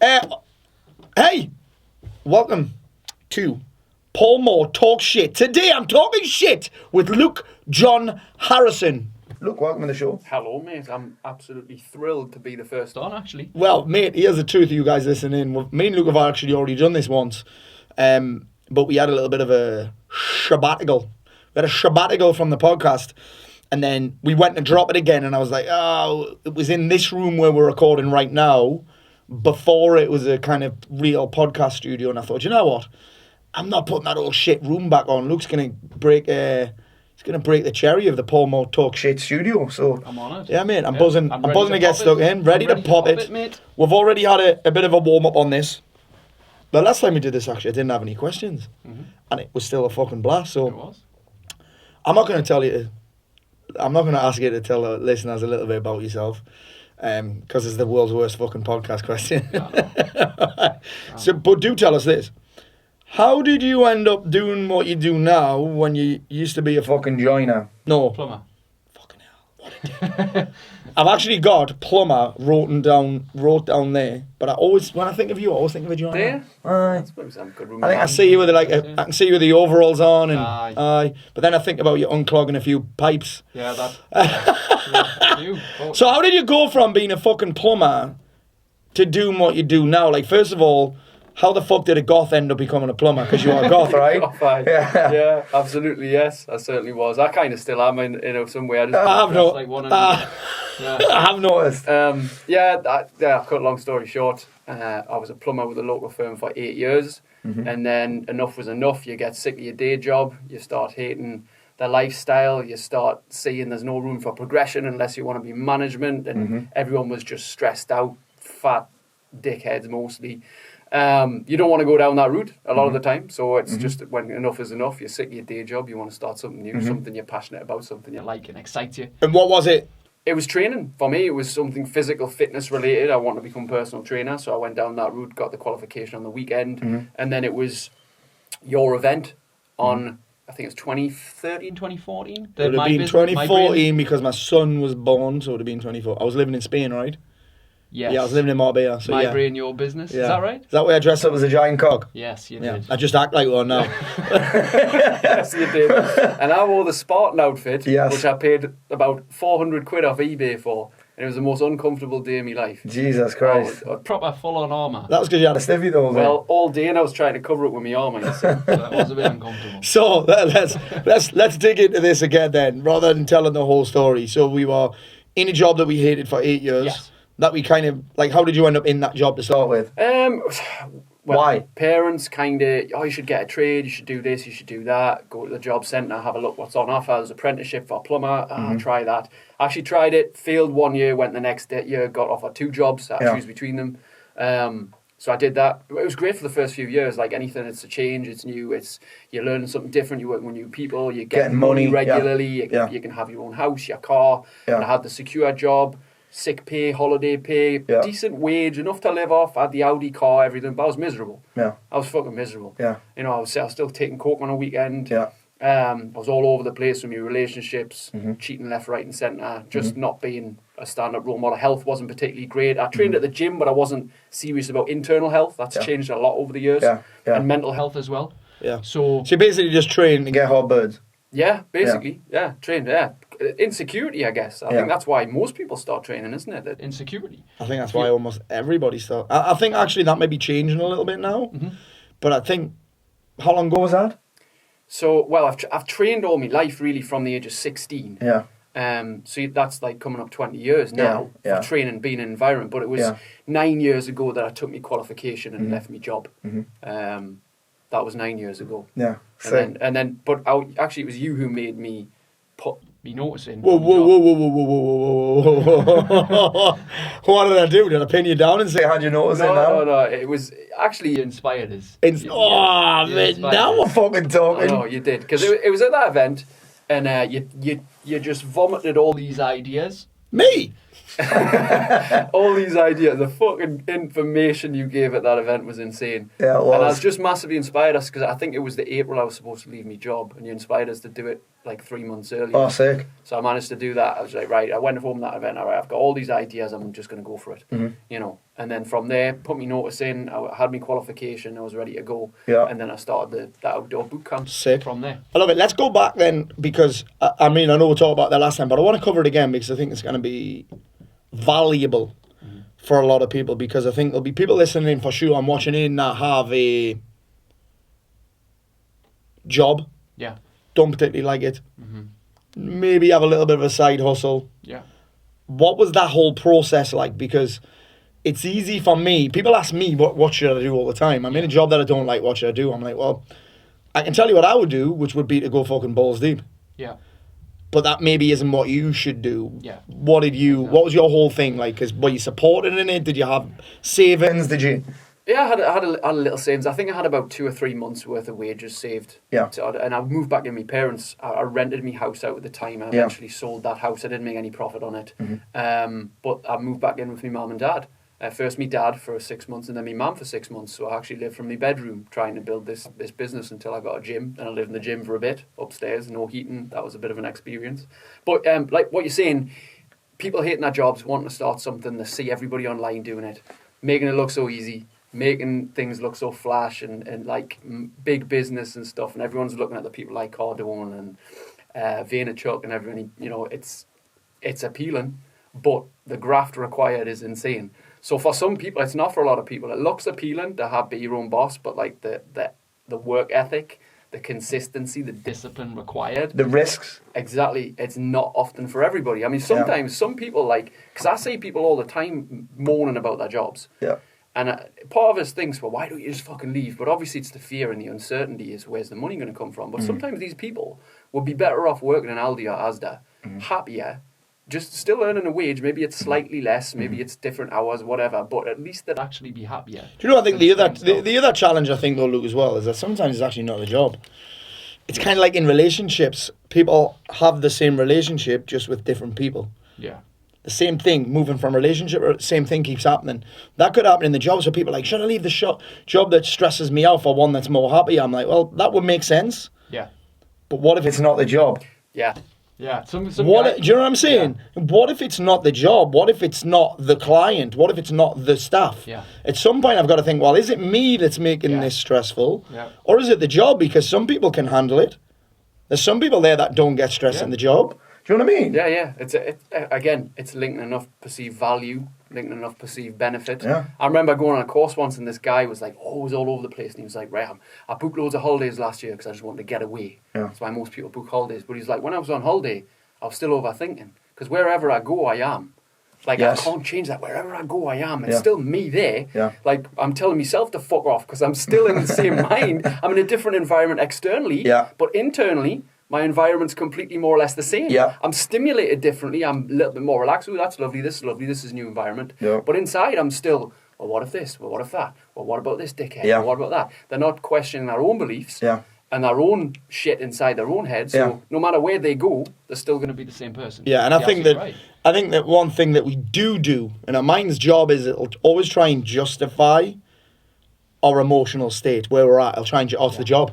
Hey, welcome to Paul Mort Talk Shit. Today I'm talking shit with Luke John Harrison. Luke, welcome to the show. Hello, mate. I'm absolutely thrilled to be the first on, actually. Well, mate, here's the truth, you guys listening. Me and Luke have actually already done this once, but we had a little bit of a sabbatical. We had a sabbatical from the podcast, and then we went to drop it again, and I was like, oh, it was in this room where we're recording right now, before it was a kind of real podcast studio, and I thought, you know what? I'm not putting that old shit room back on. Luke's going to break the cherry of the Paul Mort Talk Shit studio. So I'm on it. Yeah, mate. I'm buzzing. I'm buzzing to get stuck in. Ready to pop it. Mate. We've already had a bit of a warm up on this. The last time we did this, actually, I didn't have any questions, and it was still a fucking blast. So It was. I'm not going to ask you to tell the listeners a little bit about yourself, because it's the world's worst fucking podcast question. So, but do tell us this. How did you end up doing what you do now when you used to be a fucking joiner? No. Plumber. Fucking hell. What a dick. I've actually got plumber wrote down there, but when I think of you, I always think of a joiner. There? Aye. Good I think I see you with I can see you with the overalls on, and Aye. But then I think about you unclogging a few pipes. Yeah, that. So how did you go from being a fucking plumber to doing what you do now? Like, first of all, how the fuck did a goth end up becoming a plumber? Because you are a goth, right? Yeah, absolutely, yes. I certainly was. I kind of still am in some way. I have noticed. Cut a long story short. I was a plumber with a local firm for 8 years. And then enough was enough. You get sick of your day job. You start hating the lifestyle. You start seeing there's no room for progression unless you want to be management. And everyone was just stressed out, fat dickheads mostly. You don't want to go down that route a lot of the time. So it's just when enough is enough. You're sick of your day job. You want to start something new, something you're passionate about, something you like and excites you. And what was it? It was training. For me, it was something physical fitness related. I wanted to become a personal trainer. So I went down that route, got the qualification on the weekend. And then it was your event on, I think it was 2013, 2014. It would have been 2014 because my son was born, so it would have been 24. I was living in Spain, right? Yes. Yeah, I was living in Marbella. So My Brain, Your Business. Yeah. Is that right? Is that where I dressed up as a giant cock? Yes, you Yeah. did. I just act like one now. Yes, you did. And I wore the Spartan outfit, Yes. which I paid about 400 quid off eBay for. And it was the most uncomfortable day of my life. Jesus Christ. Proper full-on armour. That was because you had a stiffy though. Well, all day, and I was trying to cover it with my armour, you see. So it was a bit uncomfortable. So let's dig into this again then, rather than telling the whole story. So we were in a job that we hated for 8 years. Yes. That we kind of, like, how did you end up in that job to start with? Why? Parents kind of, you should get a trade, you should do this, you should do that, go to the job centre, have a look what's on offer. There's an apprenticeship for a plumber, try that. Actually tried it, failed 1 year, went the next year, got offered 2 jobs, I choose between them. So I did that. It was great for the first few years. Like anything, it's a change, it's new, you're learning something different, you're working with new people, you're getting money regularly, you can have your own house, your car. And I had the secure job. Sick pay, holiday pay, decent wage, enough to live off. I had the Audi car, everything, but I was miserable. I was fucking miserable. You know, I was still taking coke on a weekend. I was all over the place with my relationships, cheating left, right and centre, just not being a stand-up role model. Health wasn't particularly great. I trained at the gym, but I wasn't serious about internal health. That's changed a lot over the years. And mental health as well. So you basically just train to get hot birds. Yeah, basically. Yeah, trained, insecurity, I guess. I think that's why most people start training, isn't it? That insecurity. I think that's why almost everybody starts. I think actually that may be changing a little bit now. But I think, how long ago was that? So, well, I've trained all my life really from the age of 16. So that's like coming up 20 years now for training, being in an environment. But it was 9 years ago that I took my qualification and left my job. That was 9 years ago. And then, but actually, it was you who made me put me noticing. Whoa. What did I do? Did I pin you down and say, how'd you notice it now? No. It was actually inspired us. Man, now we're fucking talking. No, you did. Because it was at that event, and you just vomited all these ideas. Me? All these ideas, the fucking information you gave at that event was insane. Yeah, it was. And I was just massively inspired us because I think it was the April I was supposed to leave my job, and you inspired us to do it like 3 months earlier. Oh, sick. So I managed to do that. I was like, right, I went home that event. All right, I've got all these ideas. I'm just going to go for it. You know. And then from there, put me notice in. I had my qualification. I was ready to go. Yeah. And then I started the outdoor boot camp. Sick. From there. I love it. Let's go back then, because I mean, I know we talked about that last time, but I want to cover it again because I think it's going to be valuable for a lot of people, because I think there'll be people listening in for sure and watching in that have a job. Yeah. Don't particularly like it. Maybe have a little bit of a side hustle. Yeah. What was that whole process like? Because it's easy for me. People ask me, what should I do all the time? I'm in a job that I don't like. What should I do? I'm like, well, I can tell you what I would do, which would be to go fucking balls deep. Yeah. But that maybe isn't what you should do. Yeah. What was your whole thing like? Because were you supported in it? Did you have savings? Did you? Yeah, I had a little savings. I think I had about 2 or 3 months worth of wages saved. Yeah. And I moved back in my parents. I rented my house out at the time. I eventually sold that house. I didn't make any profit on it. But I moved back in with my mum and dad. First my dad for 6 months and then my mum for 6 months. So I actually lived from my bedroom trying to build this business until I got a gym. And I lived in the gym for a bit, upstairs, no heating. That was a bit of an experience. But like what you're saying, people hating their jobs, wanting to start something, they see everybody online doing it, making it look so easy, making things look so flash and like big business and stuff. And everyone's looking at the people like Cardone and Vaynerchuk and everyone, you know, it's appealing, but the graft required is insane. So for some people, it's not for a lot of people. It looks appealing to be your own boss, but like the work ethic, the consistency, the discipline required. The risks. Exactly. It's not often for everybody. I mean, sometimes some people like, because I see people all the time moaning about their jobs. Yeah. And part of us thinks, well, why don't you just fucking leave? But obviously it's the fear and the uncertainty is where's the money going to come from. But sometimes these people would be better off working in Aldi or Asda, happier, just still earning a wage. Maybe it's slightly less, maybe it's different hours, whatever, but at least they'd actually be happier. Do you know, I think the other challenge I think though, Luke, as well, is that sometimes it's actually not the job. It's kind of like in relationships. People have the same relationship just with different people. Yeah. The same thing, moving from relationship, or same thing keeps happening. That could happen in the job. So people are like, should I leave the job that stresses me out for one that's more happy? I'm like, well, that would make sense. Yeah. But what if it's not the job? Yeah. Yeah. Do you know what I'm saying? Yeah. What if it's not the job? What if it's not the client? What if it's not the staff? Yeah. At some point, I've got to think, well, is it me that's making this stressful? Yeah. Or is it the job? Because some people can handle it. There's some people there that don't get stressed in the job. Do you know what I mean? Yeah, yeah. It's linking enough perceived value, linking enough perceived benefit. Yeah. I remember going on a course once and this guy was like, oh, it was all over the place. And he was like, right, I booked loads of holidays last year because I just wanted to get away. Yeah. That's why most people book holidays. But he's like, when I was on holiday, I was still overthinking. Because wherever I go, I am. Like, I can't change that. Wherever I go, I am. It's still me there. Yeah. Like, I'm telling myself to fuck off because I'm still in the same mind. I'm in a different environment externally. Yeah. But internally, my environment's completely more or less the same. Yeah. I'm stimulated differently. I'm a little bit more relaxed. Oh, that's lovely. This is lovely. This is a new environment. Yeah. But inside, I'm still, well, what if this? Well, what if that? Well, what about this dickhead? Yeah. Well, what about that? They're not questioning their own beliefs Yeah. and their own shit inside their own head. So no matter where they go, they're still going to be the same person. Yeah, and I think that one thing that we do, and our mind's job is it'll always try and justify our emotional state, where we're at. It'll try and the job.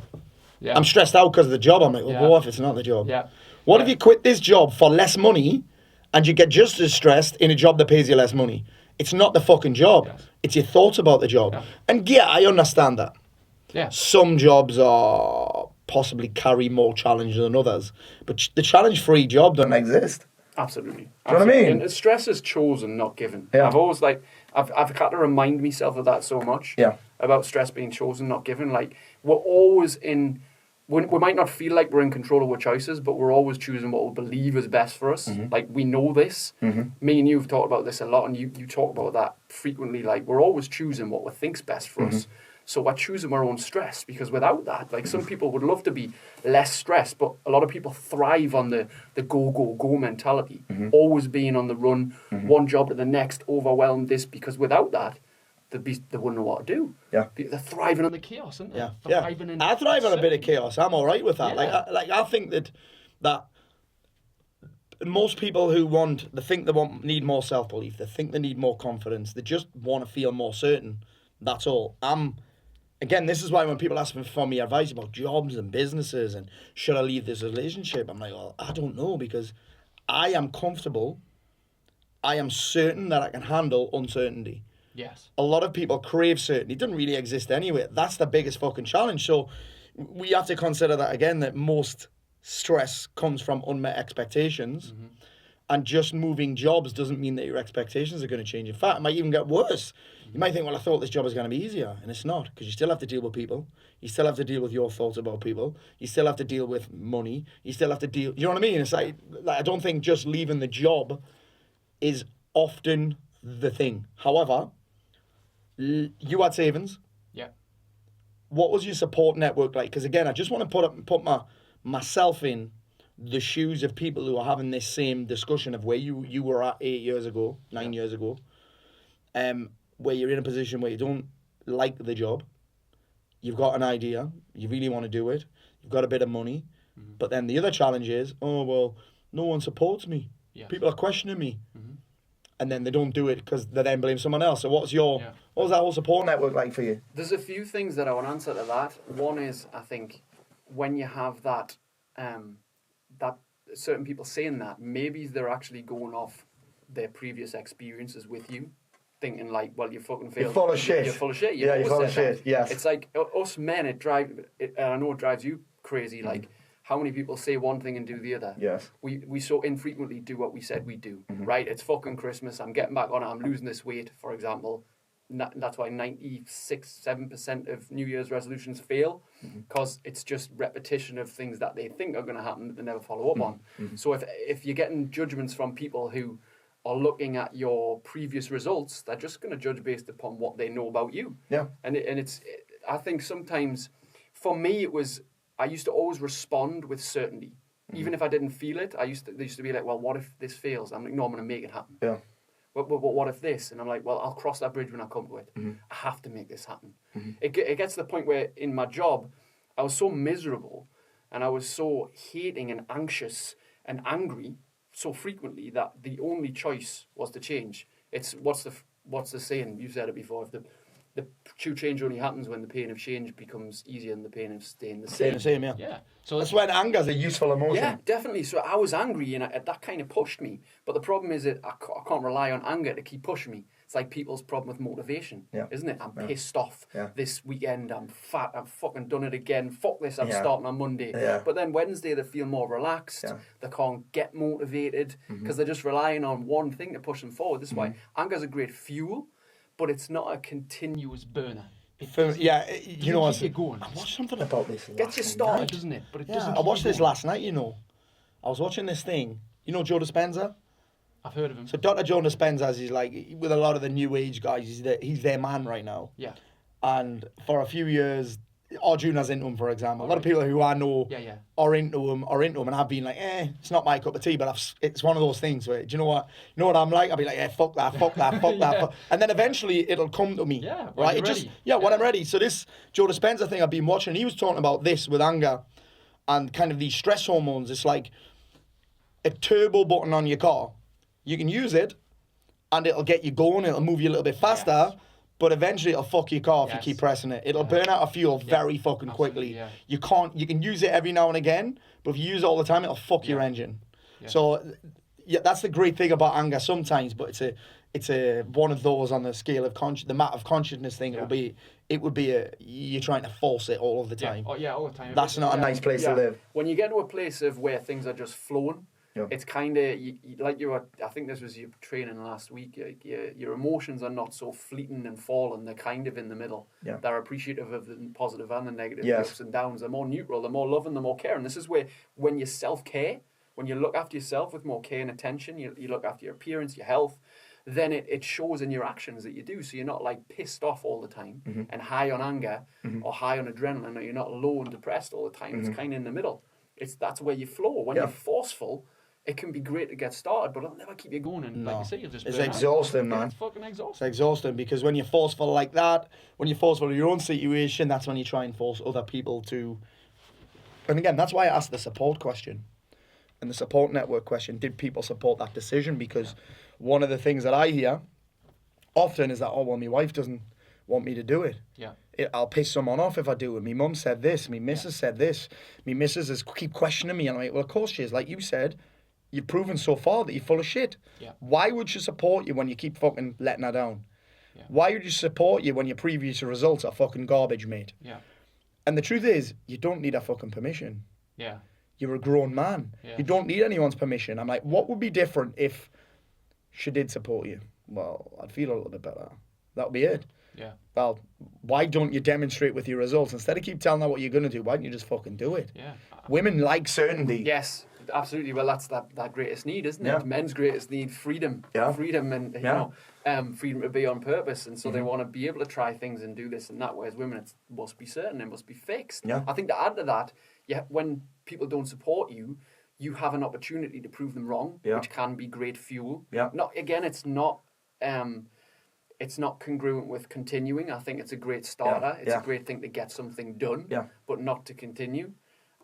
Yeah. I'm stressed out because of the job. I'm like, well, what if it's not the job? Yeah. What if you quit this job for less money and you get just as stressed in a job that pays you less money? It's not the fucking job. Yes. It's your thoughts about the job. Yeah. And yeah, I understand that. Yeah. Some jobs are possibly carry more challenge than others. But the challenge-free job doesn't exist. Absolutely. Do you know what I mean? And stress is chosen, not given. Yeah. I've always I've had to remind myself of that so much. Yeah. About stress being chosen, not given. Like, we're always we might not feel like we're in control of our choices, but we're always choosing what we believe is best for us. Mm-hmm. Like, we know this. Mm-hmm. Me and you have talked about this a lot, and you talk about that frequently. Like, we're always choosing what we think's best for us. So we're choosing our own stress, because without that, like, some people would love to be less stressed, but a lot of people thrive on the go mentality, always being on the run, one job to the next, overwhelmed because without that, they wouldn't know what to do. Yeah. They're thriving on the chaos, aren't they? Yeah. Thriving in I thrive on a bit of chaos. I'm all right with that. Yeah. Like I think that most people who need more self-belief, they think they need more confidence, they just want to feel more certain. That's all. Again, this is why when people ask me for me advice about jobs and businesses and should I leave this relationship, I'm like, well, I don't know, because I am comfortable. I am certain that I can handle uncertainty. Yes. A lot of people crave certainty. It doesn't really exist anyway. That's the biggest fucking challenge. So we have to consider that again, that most stress comes from unmet expectations. Mm-hmm. And just moving jobs doesn't mean that your expectations are going to change. In fact, it might even get worse. Mm-hmm. You might think, well, I thought this job was going to be easier. And it's not, because you still have to deal with people. You still have to deal with your thoughts about people. You still have to deal with money. You still have to deal... You know what I mean? It's like I don't think just leaving the job is often the thing. However, you had savings. Yeah. What was your support network like? Because again, I just want to put myself in the shoes of people who are having this same discussion of where you were at 8 years ago, 9 years ago, where you're in a position where you don't like the job, you've got an idea, you really want to do it, you've got a bit of money, but then the other challenge is, oh, well, no one supports me. Yeah. People are questioning me. Mm-hmm. And then they don't do it because they then blame someone else. So what was that whole support network like for you? There's a few things that I want to answer to that. One is, I think, when you have that certain people saying that, maybe they're actually going off their previous experiences with you, thinking like, well, you fucking failed. You're full of shit. You're full of shit. You're full of shit, yes. It's like, us men, and I know it drives you crazy, like, how many people say one thing and do the other? Yes. We so infrequently do what we said we'd do, right? It's fucking Christmas, I'm getting back on it, I'm losing this weight, for example. That's why 96-7% of New Year's resolutions fail, because it's just repetition of things that they think are going to happen that they never follow up on. Mm-hmm. So if you're getting judgments from people who are looking at your previous results, they're just going to judge based upon what they know about you. Yeah. And I think sometimes, for me, I used to always respond with certainty. Even if I didn't feel it, they used to be like, well, what if this fails? I'm like, no, I'm going to make it happen. Yeah. But what if this? And I'm like, well, I'll cross that bridge when I come to it. Mm-hmm. I have to make this happen. Mm-hmm. It gets to the point where in my job, I was so miserable and I was so hating and anxious and angry so frequently that the only choice was to change. It's what's the saying? You've said it before. If the true change only happens when the pain of change becomes easier than the pain of staying the same. Staying the same, yeah. Yeah. So that's when anger's a useful emotion. Yeah, definitely. So I was angry and that kind of pushed me. But the problem is that I can't rely on anger to keep pushing me. It's like people's problem with motivation, isn't it? I'm pissed off this weekend. I'm fat. I've fucking done it again. Fuck this. I'm starting on Monday. Yeah. But then Wednesday they feel more relaxed. Yeah. They can't get motivated because they're just relying on one thing to push them forward. This is why anger's a great fuel, but it's not a continuous burner. You know what? Keep you going. I watched something about this. Gets you started, doesn't it? But it doesn't. I watched this last night. You know, I was watching this thing. You know Joe Dispenza? I've heard of him. So Dr. Joe Dispenza, he's like with a lot of the new age guys. He's their man right now. Yeah. And for a few years, Arjuna's into him, for example. A lot of people who I know are into him, and I've been like, it's not my cup of tea, but it's one of those things where, do you know what? You know what I'm like? I'll be like, fuck that, fuck that, fuck that. And then eventually it'll come to me. Yeah, right? When I'm ready. So this Joe Dispenza thing I've been watching, he was talking about this with anger and kind of these stress hormones. It's like a turbo button on your car. You can use it and it'll get you going, it'll move you a little bit faster. Yes. But eventually it'll fuck your car if you keep pressing it. It'll burn out of fuel very fucking quickly. Yeah. You can use it every now and again, but if you use it all the time, it'll fuck your engine. Yeah. So that's the great thing about anger sometimes, but it's a one of those on the scale of the matter of consciousness thing. Yeah. It would be you're trying to force it all of the time. Yeah. All the time. That's not a nice place to live. When you get to a place of where things are just flowing, it's kind of like I think this was your training last week. Your emotions are not so fleeting and falling. They're kind of in the middle. Yeah. They're appreciative of the positive and the negative, the ups and downs. They're more neutral. They're more loving. They're more caring. This is where when you self-care, when you look after yourself with more care and attention, you look after your appearance, your health, then it shows in your actions that you do. So you're not like pissed off all the time and high on anger or high on adrenaline, or you're not low and depressed all the time. It's kind of in the middle. That's where you flow. When you're forceful, it can be great to get started, but it'll never keep you going. And like you say, you'll just it's exhausting, man. It's fucking exhausting. It's exhausting because when you're forceful like that, when you're forceful in your own situation, that's when you try and force other people to. And again, that's why I asked the support question. and the support network question, did people support that decision? Because one of the things that I hear often is that, oh, well, my wife doesn't want me to do it. Yeah. I'll piss someone off if I do it. My mum said this. My missus said this. My missus is keep questioning me. And I'm like, well, of course she is. Like you said, you've proven so far that you're full of shit. Yeah. Why would she support you when you keep fucking letting her down? Yeah. Why would you support you when your previous results are fucking garbage, mate? Yeah. And the truth is, you don't need her fucking permission. Yeah. You're a grown man. Yeah. You don't need anyone's permission. I'm like, what would be different if she did support you? Well, I'd feel a little bit better. That would be it. Yeah. Well, why don't you demonstrate with your results? Instead of keep telling her what you're going to do, why don't you just fucking do it? Yeah. Women like certainty. Yes, absolutely. Well, that's that greatest need, isn't it? Men's greatest need, freedom. Yeah. Freedom and, you know, freedom to be on purpose. And so they want to be able to try things and do this and that. Whereas women, it must be certain, it must be fixed. Yeah. I think to add to that, when people don't support you, you have an opportunity to prove them wrong, which can be great fuel. Yeah. It's not congruent with continuing. I think it's a great starter. It's a great thing to get something done, but not to continue.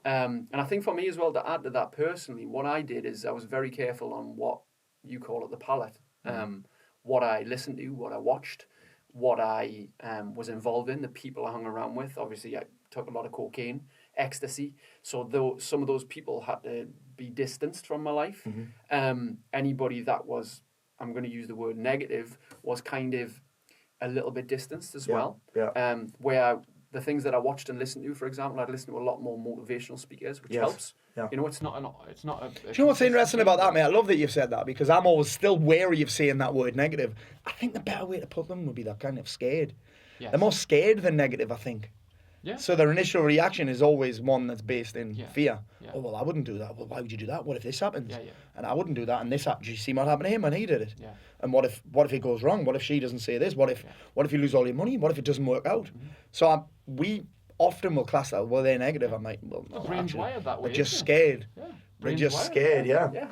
And I think for me as well, to add to that personally, what I did is I was very careful on what you call it the palette. What I listened to, what I watched, what I was involved in, the people I hung around with. Obviously, I took a lot of cocaine, ecstasy. So some of those people had to be distanced from my life. Anybody that was, I'm going to use the word negative, was kind of a little bit distanced as well. Where the things that I watched and listened to, for example, I'd listen to a lot more motivational speakers, which helps. Yeah. You know, it's not a Do you know what's interesting about that, mate? I love that you've said that, because I'm always still wary of saying that word negative. I think the better way to put them would be that kind of scared. Yes. They're more scared than negative, I think. Yeah. So their initial reaction is always one that's based in fear. Yeah. Oh, well, I wouldn't do that. Well, why would you do that? What if this happens? Yeah. And I wouldn't do that. And this happened. Did you see what happened to him when he did it? Yeah. And what if it goes wrong? What if she doesn't say this? What if you lose all your money? What if it doesn't work out? So we often will class that. Well, they're negative. I'm like, well, no, the brain's wired that way. They're just scared. Yeah. They're just scared. Yeah. Yeah.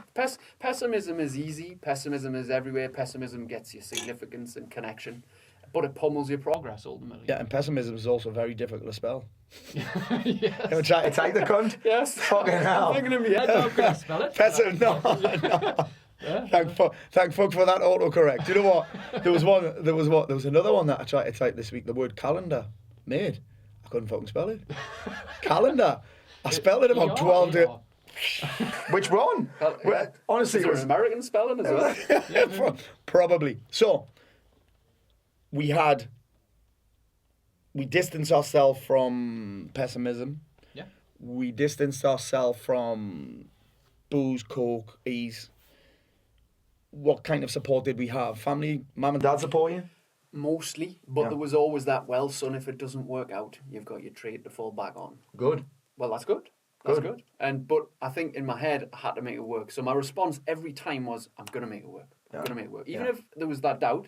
Pessimism is easy. Pessimism is everywhere. Pessimism gets you significance and connection, but it pummels your progress ultimately. Yeah, and pessimism is also very difficult to spell. Yes. You want to try to take the cunt? Yes. Fucking hell. I'm thinking in my head now, can I spell it? No. Yeah. Thank fuck for that autocorrect. Do you know what? There was another one that I tried to type this week. The word calendar, mate. I couldn't fucking spell it. Calendar. I spelled it about 12 to. Which one? Honestly, is there an American spelling as well? Probably. So we distanced ourselves from pessimism. Yeah. We distanced ourselves from booze, coke, ease. What kind of support did we have? Family, mum and dad support you? Mostly, but there was always that, well, son, if it doesn't work out, you've got your trade to fall back on. Good. Well, that's good. That's good. But I think in my head, I had to make it work. So my response every time was, I'm going to make it work. I'm going to make it work. Even if there was that doubt,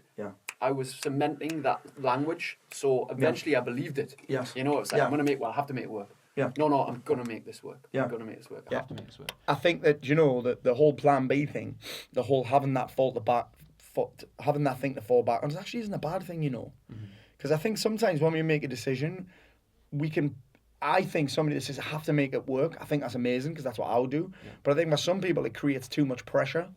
I was cementing that language. So eventually I believed it. Yes. You know, it's like, I have to make it work. Yeah. No, I'm going to make this work. Yeah. I'm going to make this work. I have to make this work. I think that, you know, the whole plan B thing, the whole having that having that thing to fall back on, actually isn't a bad thing, you know. Because I think sometimes when we make a decision, I think somebody that says, I have to make it work, I think that's amazing, because that's what I would do. Yeah. But I think for some people, it creates too much pressure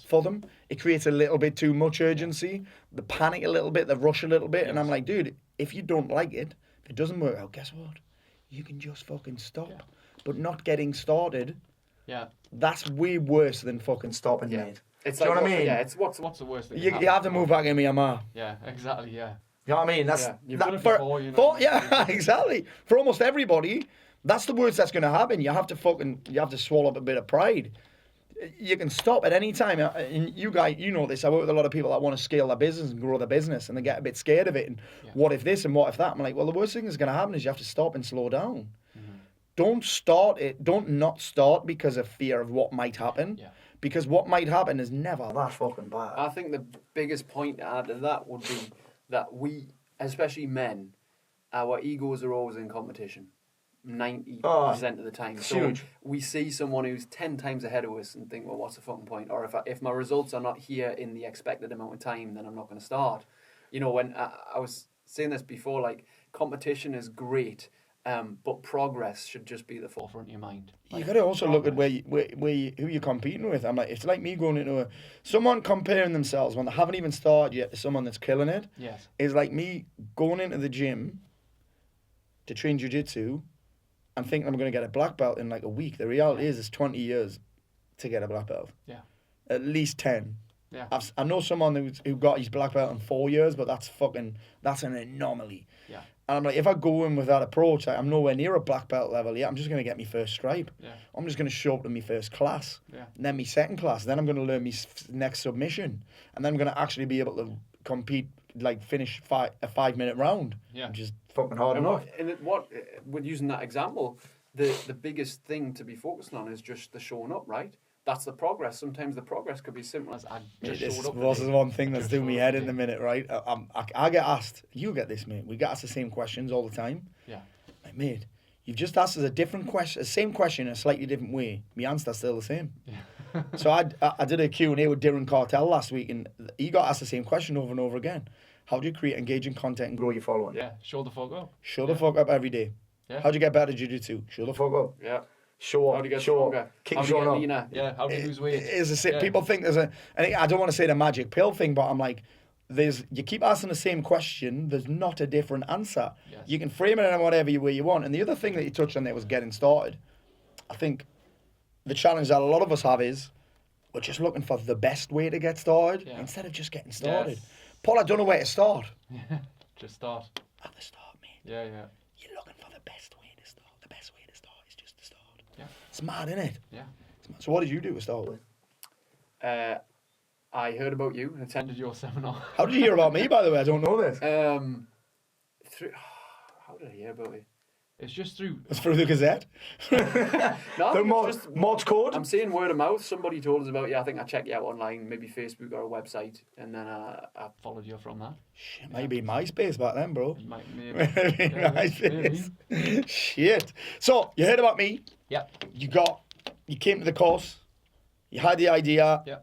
for them. It creates a little bit too much urgency. They panic a little bit, they rush a little bit. Yes. And I'm like, dude, if you don't like it, if it doesn't work out, guess what? You can just fucking stop. Yeah. But not getting started, that's way worse than fucking stopping, mate. It's do you know what I mean? Yeah, it's what's the worst thing? You have to move back in Myanmar. Yeah, exactly, yeah. You know what I mean? That's you've done it before, you know. Exactly. For almost everybody, that's the worst that's going to happen. You have to swallow up a bit of pride. You can stop at any time. And you guys, you know this. I work with a lot of people that want to scale their business and grow their business, and they get a bit scared of it. And what if this and what if that? I'm like, well, the worst thing that's going to happen is you have to stop and slow down. Don't start it. Don't not start because of fear of what might happen. Yeah. Because what might happen is never that fucking bad. I think the biggest point to add to that would be that we, especially men, our egos are always in competition. 90% of the time. So huge. We see someone who's 10 times ahead of us and think, well, what's the fucking point? Or if my results are not here in the expected amount of time, then I'm not going to start. You know, when I was saying this before, like, competition is great But progress should just be the forefront of your mind. You got to also look at who you're competing with. I'm like, it's like me going into someone comparing themselves when they haven't even started yet to someone that's killing it. Yes. Is like me going into the gym to train jiu-jitsu and thinking I'm going to get a black belt in like a week. The reality is it's 20 years to get a black belt. Yeah. At least 10. Yeah. I know someone who got his black belt in 4 years, but that's an anomaly. Yeah. And I'm like, if I go in with that approach, like, I'm nowhere near a black belt level yet. I'm just going to get my first stripe. Yeah. I'm just going to show up to my first class. Yeah. And then my second class. Then I'm going to learn my next submission. And then I'm going to actually be able to compete, like finish a 5-minute round. Yeah. Which is fucking hard enough. With using that example, the biggest thing to be focusing on is just the showing up, right? That's the progress. Sometimes the progress could be simple as I just showed up. This is one thing that's doing me head in the minute, right? I get asked, you get this, mate. We get asked the same questions all the time. Yeah. Like, mate, you've just asked us a different question, the same question in a slightly different way. My answer's still the same. Yeah. So I did a Q&A with Darren Cartel last week, and he got asked the same question over and over again. How do you create engaging content and grow your following? Yeah, show the fuck up. Show the fuck up every day. Yeah. How do you get better at jiu-jitsu? Show the fuck up. Yeah. Show up. How do you get stronger? Keep showing up. Leaner? Yeah. How do you lose weight? People think there's and I don't want to say the magic pill thing, but I'm like, you keep asking the same question, there's not a different answer. Yes. You can frame it in whatever way you want. And the other thing that you touched on there was getting started. I think the challenge that a lot of us have is we're just looking for the best way to get started instead of just getting started. Yes. Paul, I don't know where to start. Yeah. Just start. At the start, mate. Yeah, yeah. You're looking for the best way to start. The best way to start is just to start. Yeah. It's mad, isn't it? Yeah. So what did you do to start with? I heard about you and attended your seminar. How did you hear about me, by the way? I don't know this. How did I hear about it? It's just through... It's through the Gazette? No, the Mort's code? I'm saying word of mouth. Somebody told us about you. I think I checked you out online, maybe Facebook or a website, and then I followed you from that. Shit, maybe MySpace back then, bro. Maybe. MySpace. Maybe. Shit. So, you heard about me. Yeah. You came to the course. You had the idea. Yeah.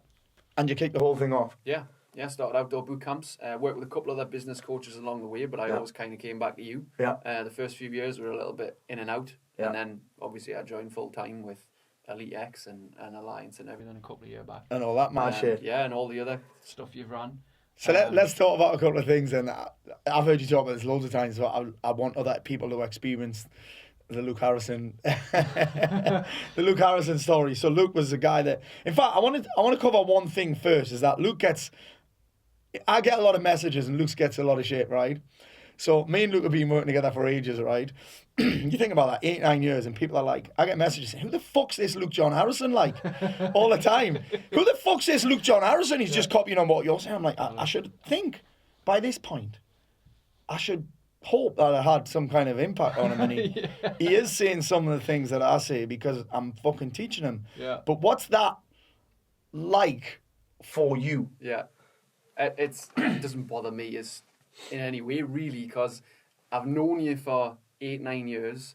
And you kicked the whole thing off. Yeah. Yeah, started outdoor boot camps. Worked with a couple of other business coaches along the way, but I always kind of came back to you. Yeah. The first few years were a little bit in and out. Yeah. And then, obviously, I joined full-time with Elite X and Alliance and everything a couple of years back. And all that mad shit. Yeah, and all the other stuff you've run. So let's talk about a couple of things. And I've heard you talk about this loads of times, but I want other people to experience the Luke Harrison, the Luke Harrison story. So Luke was the guy that, in fact, I want to cover one thing first. Is that I get a lot of messages and Luke gets a lot of shit, right? So me and Luke have been working together for ages, right? You think about that, 8-9 years, and people are like, I get messages saying, who the fuck's this Luke John Harrison like? All the time. Who the fuck's this Luke John Harrison? He's just copying on what you're saying. I'm like, I should think by this point, I should hope that I had some kind of impact on him, and he is saying some of the things that I say because I'm fucking teaching him. Yeah. But what's that like for you? Yeah. It doesn't bother me in any way, really, because I've known you for 8-9 years.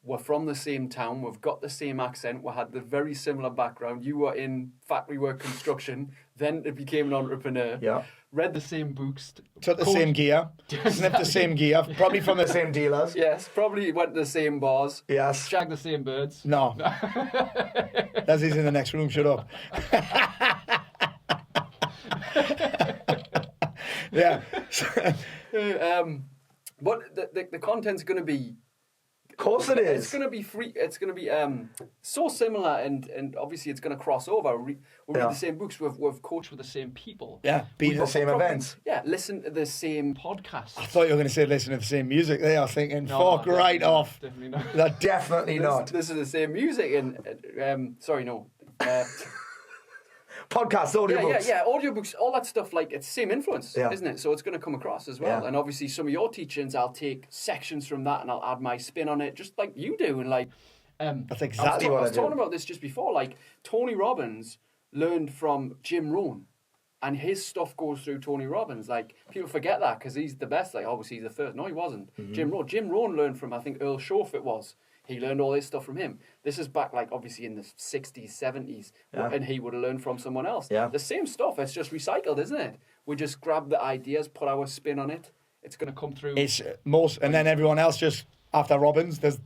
We're from the same town. We've got the same accent. We had the very similar background. You were in factory work construction. Then it became an entrepreneur. Yeah. Read the same books. Took the same gear. Sniffed the same gear. Probably from the same dealers. Yes. Probably went to the same bars. Yes. Shagged the same birds. No. Lesley's in the next room. Shut up. Yeah. But the content's going to be... Of course it is. It's going to be free. It's going to be so similar, and obviously it's going to cross over. We read the same books. We've coached with the same people. Yeah, been to the same events. Yeah, listen to the same podcasts. I thought you were going to say listen to the same music. They are thinking, fuck right off. Definitely not. They're definitely not. This is the same music, and sorry, no. Podcasts, audiobooks. Yeah, audiobooks, all that stuff, like, it's the same influence, isn't it? So it's going to come across as well. Yeah. And obviously some of your teachings, I'll take sections from that and I'll add my spin on it, just like you do. And like... That's exactly what I do. I was talking about this just before, like, Tony Robbins learned from Jim Rohn, and his stuff goes through Tony Robbins. Like, people forget that because he's the best. Like, obviously he's the first. No, he wasn't. Mm-hmm. Jim Rohn learned from, I think, Earl Schoff it was. He learned all this stuff from him. This is back, like, obviously in the 60s, 70s, and he would have learned from someone else. Yeah. The same stuff, it's just recycled, isn't it? We just grab the ideas, put our spin on it. It's going to come through. And then everyone else just after Robbins. There's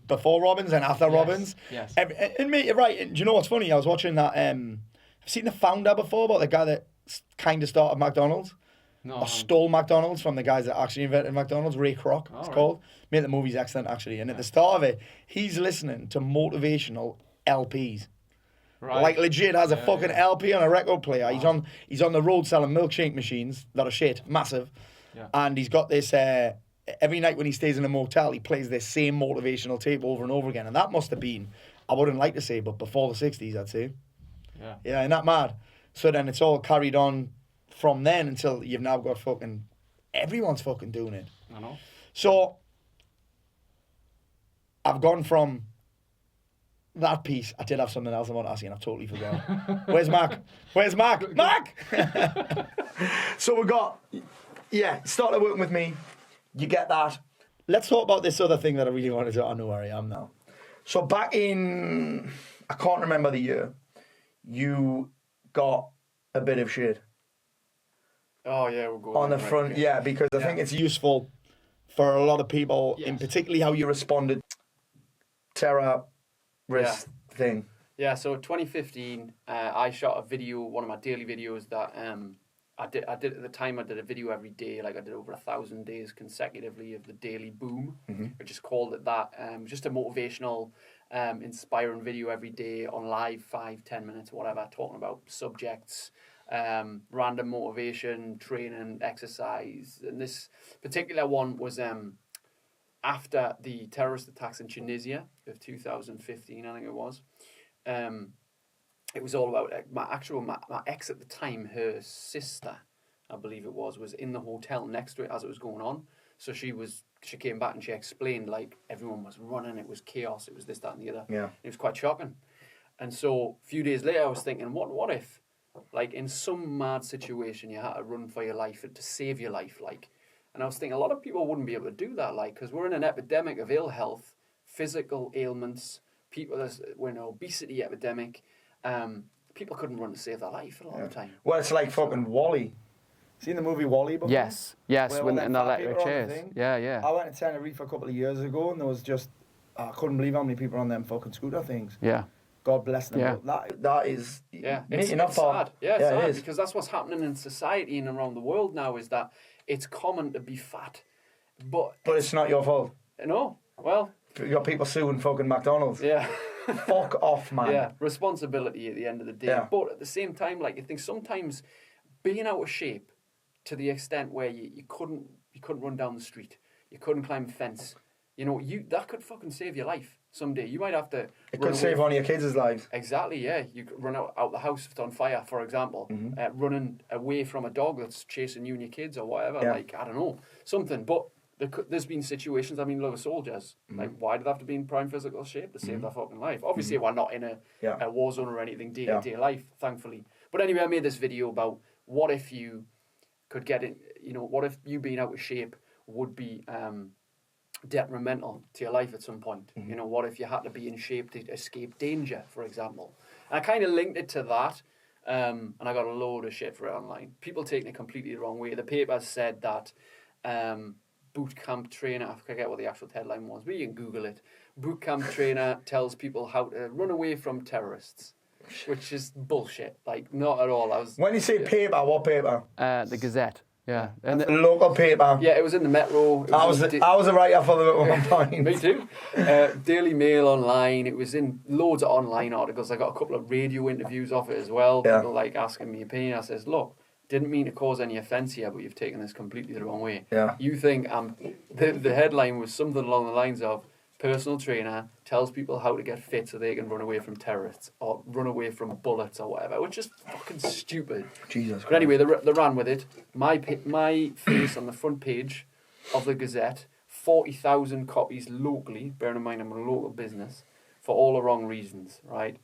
before Robbins and after Robbins. Yes. And mate, you're right. And do you know what's funny? I was watching that. I've seen The Founder before, about the guy that kind of started McDonald's. No. Or stole McDonald's from the guys that actually invented McDonald's. Ray Kroc, it's called. Mate, the movie's excellent, actually. And at the start of it, he's listening to motivational LPs. Right. Like legit has a fucking LP on a record player. Wow. He's on the road selling milkshake machines that are shit, massive. Yeah. And he's got this every night when he stays in a motel, he plays this same motivational tape over and over again. And that must have been, I wouldn't like to say, but before the 60s, I'd say. Yeah. Yeah, and that mad. So then it's all carried on from then until you've now got fucking, everyone's fucking doing it. I know. So I've gone from that piece. I did have something else I want to ask you, and I've totally forgot. Where's Mark? Where's Mark? Mark! So we got, started working with me. You get that. Let's talk about this other thing that I really wanted to. I know where I am now. So back in, I can't remember the year, you got a bit of shit. Oh yeah, we'll go on the front. Right, yeah, because I think it's useful for a lot of people, in particularly how you responded terrorist thing. Yeah, so 2015, I shot a video, one of my daily videos that I did at the time. I did a video every day, like I did over 1,000 days consecutively of the daily boom. I just called it that. Just a motivational, inspiring video every day on live, 5-10 minutes, whatever, talking about subjects. Random motivation, training, exercise, and this particular one was after the terrorist attacks in Tunisia of 2015, I think it was. It was all about my ex at the time, her sister, I believe it was in the hotel next to it as it was going on. So she came back and she explained, like, everyone was running, it was chaos, it was this, that, and the other. Yeah, it was quite shocking. And so a few days later, I was thinking, what if? Like, in some mad situation, you had to run for your life to save your life, like. And I was thinking, a lot of people wouldn't be able to do that, like, because we're in an epidemic of ill health, physical ailments, we're in an obesity epidemic. People couldn't run to save their life a lot of the time. Well, it's like fucking Wall-E. Seen the movie Wall-E before? Yes, when in the electric chairs. Yeah. I went to Tenerife a couple of years ago, and there was just, I couldn't believe how many people on them fucking scooter things. Yeah. God bless them. Yeah. That is... Yeah, it's sad. Yeah, it's sad, because that's what's happening in society and around the world now, is that it's common to be fat. But it's not your fault. No, well... You got people suing fucking McDonald's. Yeah. Fuck off, man. Yeah, responsibility at the end of the day. Yeah. But at the same time, like, you think sometimes being out of shape to the extent where you couldn't run down the street, you couldn't climb a fence, that could fucking save your life someday. You might have to... It could save one of your kids' lives. Exactly, yeah. You could run out the house if it's on fire, for example. Running away from a dog that's chasing you and your kids or whatever. Yeah. Like, I don't know, something. But there's been situations, look at soldiers. Like, why do they have to be in prime physical shape to save their fucking life? Obviously, we're not in a war zone or anything day-to-day life, thankfully. But anyway, I made this video about what if you could get it, what if you being out of shape would be... detrimental to your life at some point. What if you had to be in shape to escape danger, for example? And I kind of linked it to that, and I got a load of shit for it online. People taking it completely the wrong way. The paper said that boot camp trainer, I forget what the actual headline was, but you can Google it. Boot camp trainer tells people how to run away from terrorists, which is bullshit. Like, not at all. When you say paper, what paper? The Gazette. Yeah, and the local paper. Yeah, it was in the Metro. I was a writer for the at one point. Me too. Daily Mail online. It was in loads of online articles. I got a couple of radio interviews off it as well. Yeah. People like asking me opinion. I says, look, didn't mean to cause any offence here, but you've taken this completely the wrong way. Yeah. You think the headline was something along the lines of personal trainer tells people how to get fit so they can run away from terrorists or run away from bullets or whatever, which is fucking stupid. Jesus Christ. But anyway, they ran with it. My face on the front page of the Gazette, 40,000 copies locally, bearing in mind I'm a local business, for all the wrong reasons, right?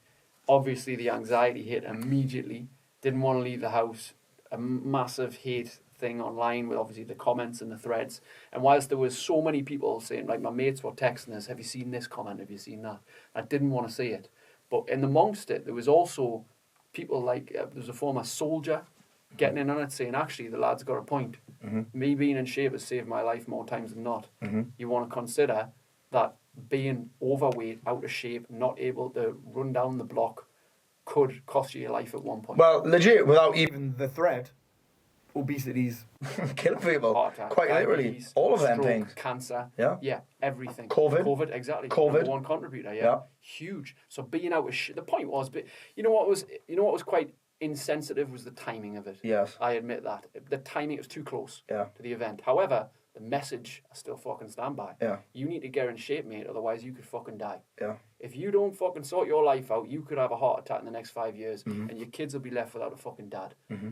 Obviously, the anxiety hit immediately. Didn't want to leave the house. A massive hate thing online with obviously the comments and the threads. And whilst there was so many people saying, like, my mates were texting us, have you seen this comment, have you seen that? I didn't want to see it. But in amongst it, there was also people like, there was a former soldier getting in on it saying, actually, the lad's got a point. Me being in shape has saved my life more times than not. You want to consider that being overweight, out of shape, not able to run down the block could cost you your life at one point. Well, legit, without even the threat, obesity's killing people. Heart attack, Quite literally. All of them stroke, things. Cancer. Yeah. Yeah, everything. COVID, exactly. COVID. Number one contributor, yeah. Huge. So being out of the point was, but you know what was quite insensitive was the timing of it. Yes. I admit that. The timing was too close Yeah. to the event. However, the message I still fucking stand by. Yeah. You need to get in shape, mate, otherwise you could fucking die. Yeah. If you don't fucking sort your life out, you could have a heart attack in the next 5 years and your kids will be left without a fucking dad. Mm-hmm.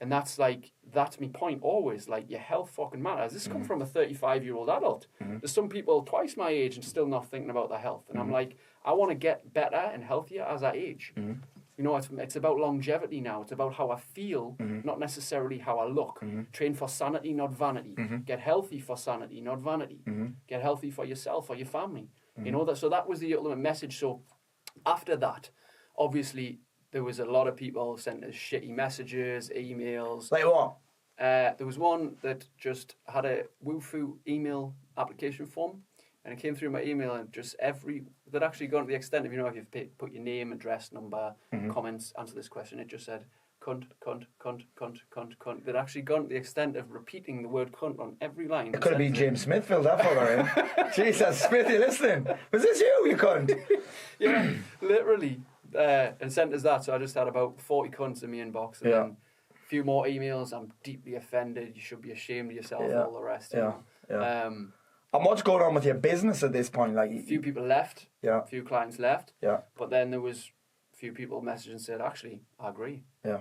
And that's my point always. Like, your health fucking matters. This comes from a 35-year-old adult. There's some people twice my age and still not thinking about their health. And I'm like, I want to get better and healthier as I age. You know, it's about longevity now. It's about how I feel, not necessarily how I look. Train for sanity, not vanity. Get healthy for sanity, not vanity. Get healthy for yourself or your family. You know, so that was the ultimate message. So after that, obviously, there was a lot of people sent us shitty messages, emails. Like what? There was one that just had a woofu email application form. And it came through my email and they'd actually gone to the extent of, you know, if you've put your name, address, number, comments, answer this question, it just said, cunt, cunt, cunt, cunt, cunt, cunt. They'd actually gone to the extent of repeating the word cunt on every line. It could have been James Smith filled that fucker in. Jesus, Smith, you listening? Was this you cunt? Yeah, literally. And sent us that, so I just had about 40 cunts in my inbox. And then a few more emails, I'm deeply offended, you should be ashamed of yourself, all the rest. You know? And what's going on with your business at this point? Like, a few people left, a few clients left, but then there was a few people messaged and said, actually, I agree. Yeah.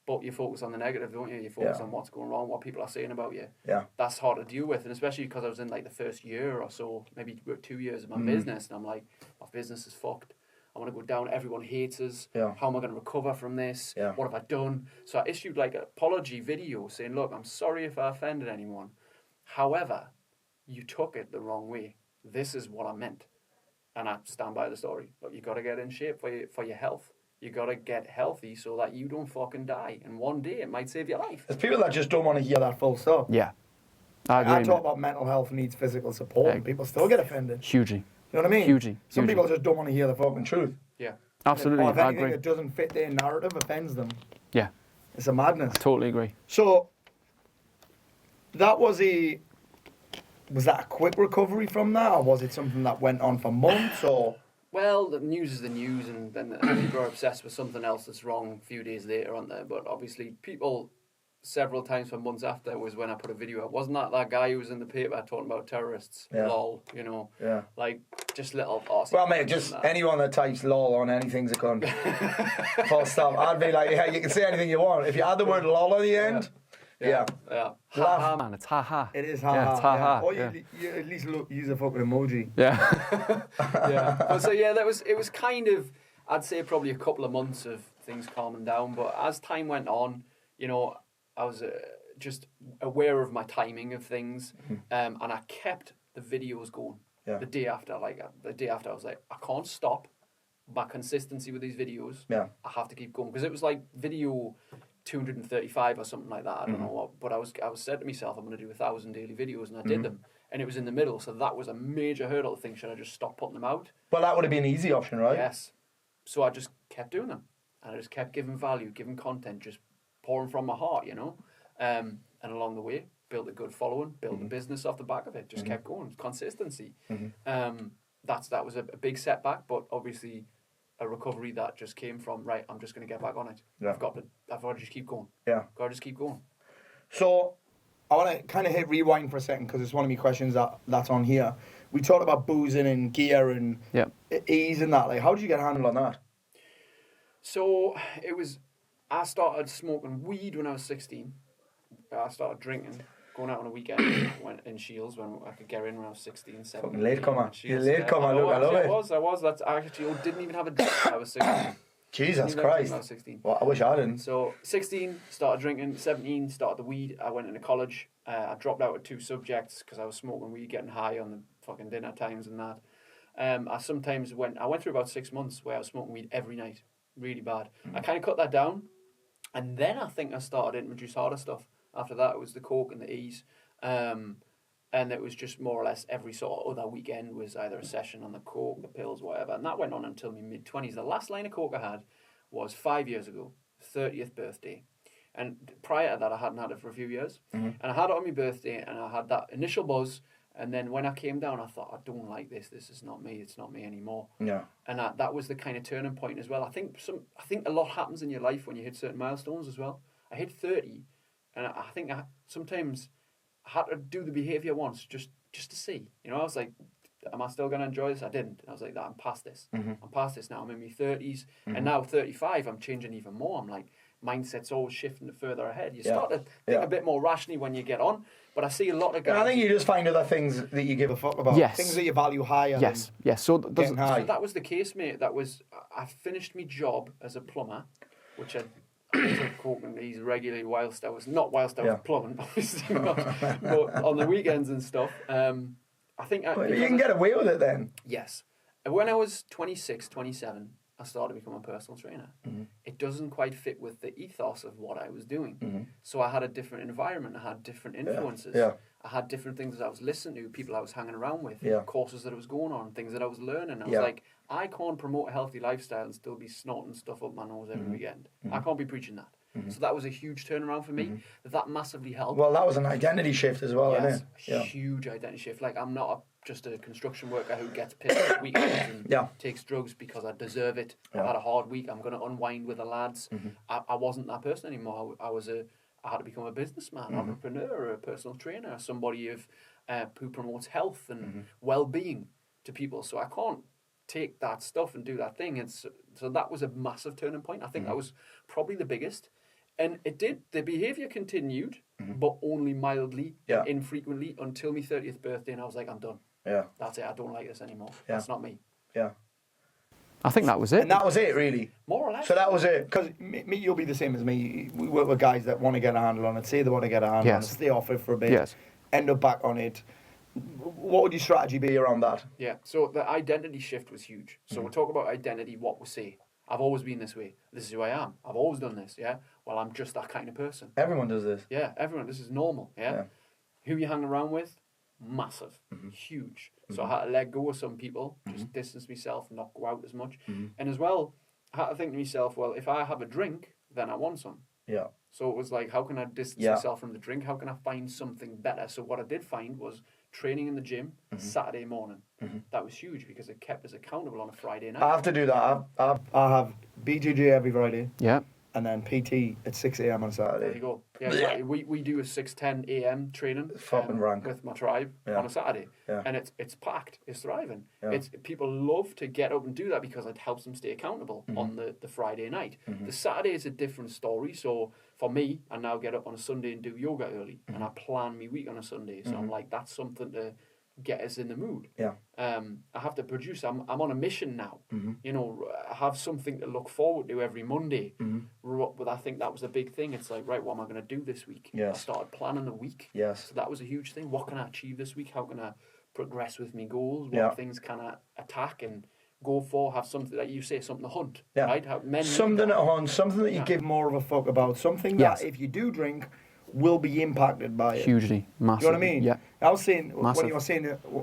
But you focus on the negative, don't you? You focus on what's going wrong, what people are saying about you. Yeah. That's hard to deal with, and especially because I was in like the first year or so, maybe 2 years of my business, and I'm like, my business is fucked. I want to go down. Everyone hates us. Yeah. How am I going to recover from this? Yeah. What have I done? So I issued like an apology video saying, look, I'm sorry if I offended anyone. However, you took it the wrong way. This is what I meant. And I stand by the story. Look, you got to get in shape for your health. You got to get healthy so that you don't fucking die. And one day it might save your life. There's people that just don't want to hear that full stop. Yeah. I agree, I talk about mental health needs physical support and people still get offended. Hugely. You know what I mean? Hugely. Some people just don't want to hear the fucking truth. Yeah. Absolutely, Or if I anything agree. that doesn't fit their narrative offends them. Yeah. It's a madness. I totally agree. So, that was that a quick recovery from that, or was it something that went on for months, or? Well, the news is the news, and then people are obsessed with something else that's wrong a few days later, aren't they? But obviously, people several times for months after was when I put a video up. Wasn't that guy who was in the paper talking about terrorists? Yeah. Lol, you know? Yeah. Like, just little... Awesome. Well, mate, just anyone that types lol on anything's a cunt. Full stop. I'd be like, yeah, you can say anything you want. If you add the word lol at the end, Yeah. Ha man, it's ha ha. it is ha Yeah, ha. it's ha yeah. ha. Or yeah. you at least use a fucking emoji. Yeah. Yeah. But so, yeah, it was kind of, I'd say probably a couple of months of things calming down. But as time went on, you know, I was just aware of my timing of things. And I kept the videos going. Yeah. The day after, I was like, I can't stop my consistency with these videos. Yeah. I have to keep going. Because it was like video 235 or something like that. I don't know what, but I was said to myself, I'm going to do 1,000 daily videos, and I did them. And it was in the middle, so that was a major hurdle to think, should I just stop putting them out? Well, that would have been an easy option, right? Yes. So I just kept doing them, and I just kept giving value, giving content, just pouring from my heart, you know. And along the way, built a good following, built a business off the back of it, just kept going, consistency. That was a big setback, but obviously a recovery that just came from, right, I'm just going to get back on it. Yeah. I've got to just keep going. Yeah. Got to just keep going. So, I want to kind of hit rewind for a second because it's one of my questions that's on here. We talked about boozing and gear and ease and that. Like, how did you get a handle on that? So, I started smoking weed when I was 16. I started drinking, going out on a weekend, went in Shields when I could get in when I was 16, 17. Fucking late comer. Shields, You're late comer, look, I love it. I was. I actually didn't even have a drink when I was 16. Jesus Didn't even have a drink Christ. when I was 16. Well, I wish I didn't. So 16, started drinking. 17, started the weed. I went into college. I dropped out of 2 subjects because I was smoking weed, getting high on the fucking dinner times and that. I sometimes I went through about 6 months where I was smoking weed every night, really bad. I kind of cut that down, and then I think I started to introduce harder stuff. After that, it was the coke and the ease. And And it was just more or less every sort of other weekend was either a session on the coke, the pills, whatever. And that went on until my mid-20s. The last line of coke I had was 5 years ago, 30th birthday. And prior to that, I hadn't had it for a few years. And I had it on my birthday, and I had that initial buzz. And then when I came down, I thought, I don't like this. This is not me. It's not me anymore. Yeah. And that was the kind of turning point as well. I think a lot happens in your life when you hit certain milestones as well. I hit 30, and I think sometimes I had to do the behaviour once just to see. You know, I was like, am I still going to enjoy this? I didn't. I was like, I'm past this. I'm past this now. I'm in my 30s. And now 35, I'm changing even more. I'm like, mindset's always shifting further ahead. You start to think a bit more rationally when you get on. But I see a lot of guys... I think you just find other things that you give a fuck about. Yes. Things that you value higher. Yes. So that was the case, mate. I finished my job as a plumber, which I took coke and these regularly whilst I was plumbing, obviously not, but on the weekends and stuff. I think... you can get away with it then. Yes. When I was 26, 27... I started to become a personal trainer. It doesn't quite fit with the ethos of what I was doing. So I had a different environment. I had different influences. I had different things that I was listening to, people I was hanging around with, courses that I was going on, things that I was learning. I was like, I can't promote a healthy lifestyle and still be snorting stuff up my nose every weekend. I can't be preaching that. So that was a huge turnaround for me. That massively helped. Well, that was an identity shift as well, yes, isn't it? Huge identity shift. Like, I'm not just a construction worker who gets pissed at weekends and takes drugs because I deserve it. I've had a hard week. I'm going to unwind with the lads. I wasn't that person anymore. I had to become a businessman, entrepreneur, a personal trainer, somebody who promotes health and well-being to people. So I can't take that stuff and do that thing. So that was a massive turning point. I think that was probably the biggest. And the behaviour continued, but only mildly, infrequently, until my 30th birthday, and I was like, I'm done. Yeah. That's it, I don't like this anymore. Yeah. That's not me. Yeah. I think that was it. And that was it, really. More or less. So that was it. Because you'll be the same as me. We work with guys that want to get a handle on it, say they want to get a handle on it, stay off it for a bit, end up back on it. What would your strategy be around that? Yeah, so the identity shift was huge. So we'll talk about identity, what we say. I've always been this way. This is who I am. I've always done this, yeah? Well, I'm just that kind of person. Everyone does this. Yeah, everyone. This is normal, yeah? Who you hang around with? Massive. Huge. So I had to let go of some people, just distance myself, not go out as much. And as well, I had to think to myself, well, if I have a drink, then I want some. Yeah. So it was like, how can I distance myself from the drink? How can I find something better? So what I did find was training in the gym Saturday morning. That was huge because it kept us accountable on a Friday night. I have to do that. I have BJJ every Friday. Yeah. And then PT at 6 a.m. on Saturday. There you go. Yeah, exactly. We do a 6:10 a.m. training with my tribe on a Saturday, and it's packed. It's thriving. It's people love to get up and do that because it helps them stay accountable on the Friday night. The Saturday is a different story. So for me, I now get up on a Sunday and do yoga early, and I plan my week on a Sunday. So I'm like, that's something to get us in the mood. Yeah. I have to produce. I'm on a mission now. You know, I have something to look forward to every Monday. But I think that was a big thing. It's like, right, what am I going to do this week? I started planning the week. So that was a huge thing. What can I achieve this week? How can I progress with my goals? What things can I attack and go for? Have something, like you say, something to hunt. Right? Something to hunt. Something that you give more of a fuck about. Something that if you do drink, will be impacted by it. Hugely, massive. Do you know what I mean? Yeah. I was saying,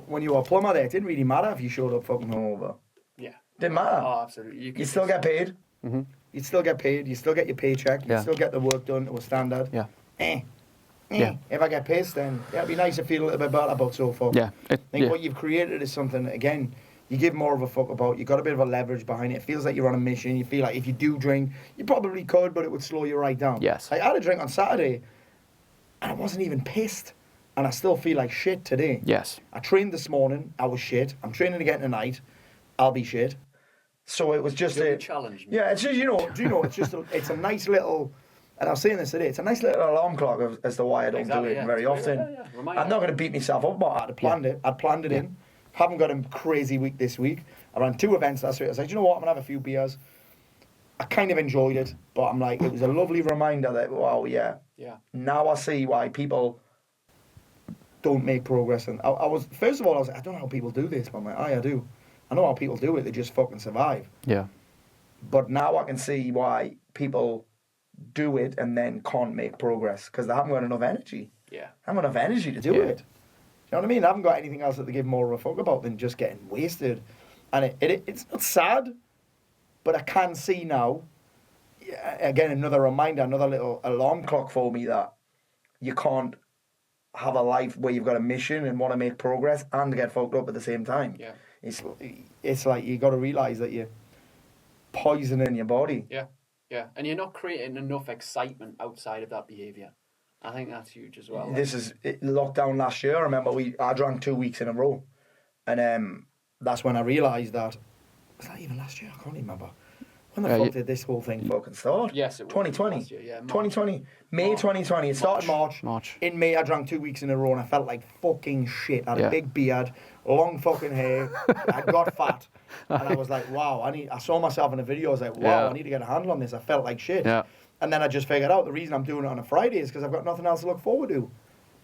when you were a plumber there, it didn't really matter if you showed up fucking hungover. Yeah. Didn't matter. Oh, absolutely. You still get paid. You'd still get paid. You still get your paycheck. You still get the work done to a standard. Yeah. If I get pissed, then it'd be nice to feel a little bit better about so far. Yeah. I think what you've created is something, again, you give more of a fuck about. You got a bit of a leverage behind it. It feels like you're on a mission. You feel like if you do drink, you probably could, but it would slow you right down. Yes. I had a drink on Saturday, and I wasn't even pissed. And I still feel like shit today. Yes. I trained this morning. I was shit. I'm training again tonight. I'll be shit. So it was just a challenge. Yeah, it's just, it's just it's a nice little, and I was saying this today, it's a nice little alarm clock as to why I don't do it very often. I'm not going to beat myself up, but I'd planned it. I'd planned it in. Haven't got a crazy week this week. I ran 2 events last week. I was like, you know what? I'm going to have a few beers. I kind of enjoyed it, but I'm like, it was a lovely reminder that, wow, now I see why people don't make progress. And I was like, I don't know how people do this, but I'm like, I do. I know how people do it. They just fucking survive. Yeah. But now I can see why people do it and then can't make progress because they haven't got enough energy. Yeah. They haven't got enough energy to do it. You know what I mean? I haven't got anything else that they give more of a fuck about than just getting wasted. And it's not sad, but I can see now, again, another reminder, another little alarm clock for me that you can't have a life where you've got a mission and want to make progress and get fucked up at the same time. Yeah. It's like you got to realise that you're poisoning your body. Yeah, yeah. And you're not creating enough excitement outside of that behaviour. I think that's huge as well. This is lockdown last year. I remember I drank 2 weeks in a row. And that's when I realised that, was that even last year? I can't remember. When the fuck did this whole thing fucking start? Yes, it was 2020. last year, yeah, March. 2020. May 2020. It started March. In May, I drank 2 weeks in a row and I felt like fucking shit. I had a big beard, long fucking hair. I got fat. And I was like, wow, I saw myself in a video. I was like, wow, I need to get a handle on this. I felt like shit. Yeah. And then I just figured out the reason I'm doing it on a Friday is because I've got nothing else to look forward to.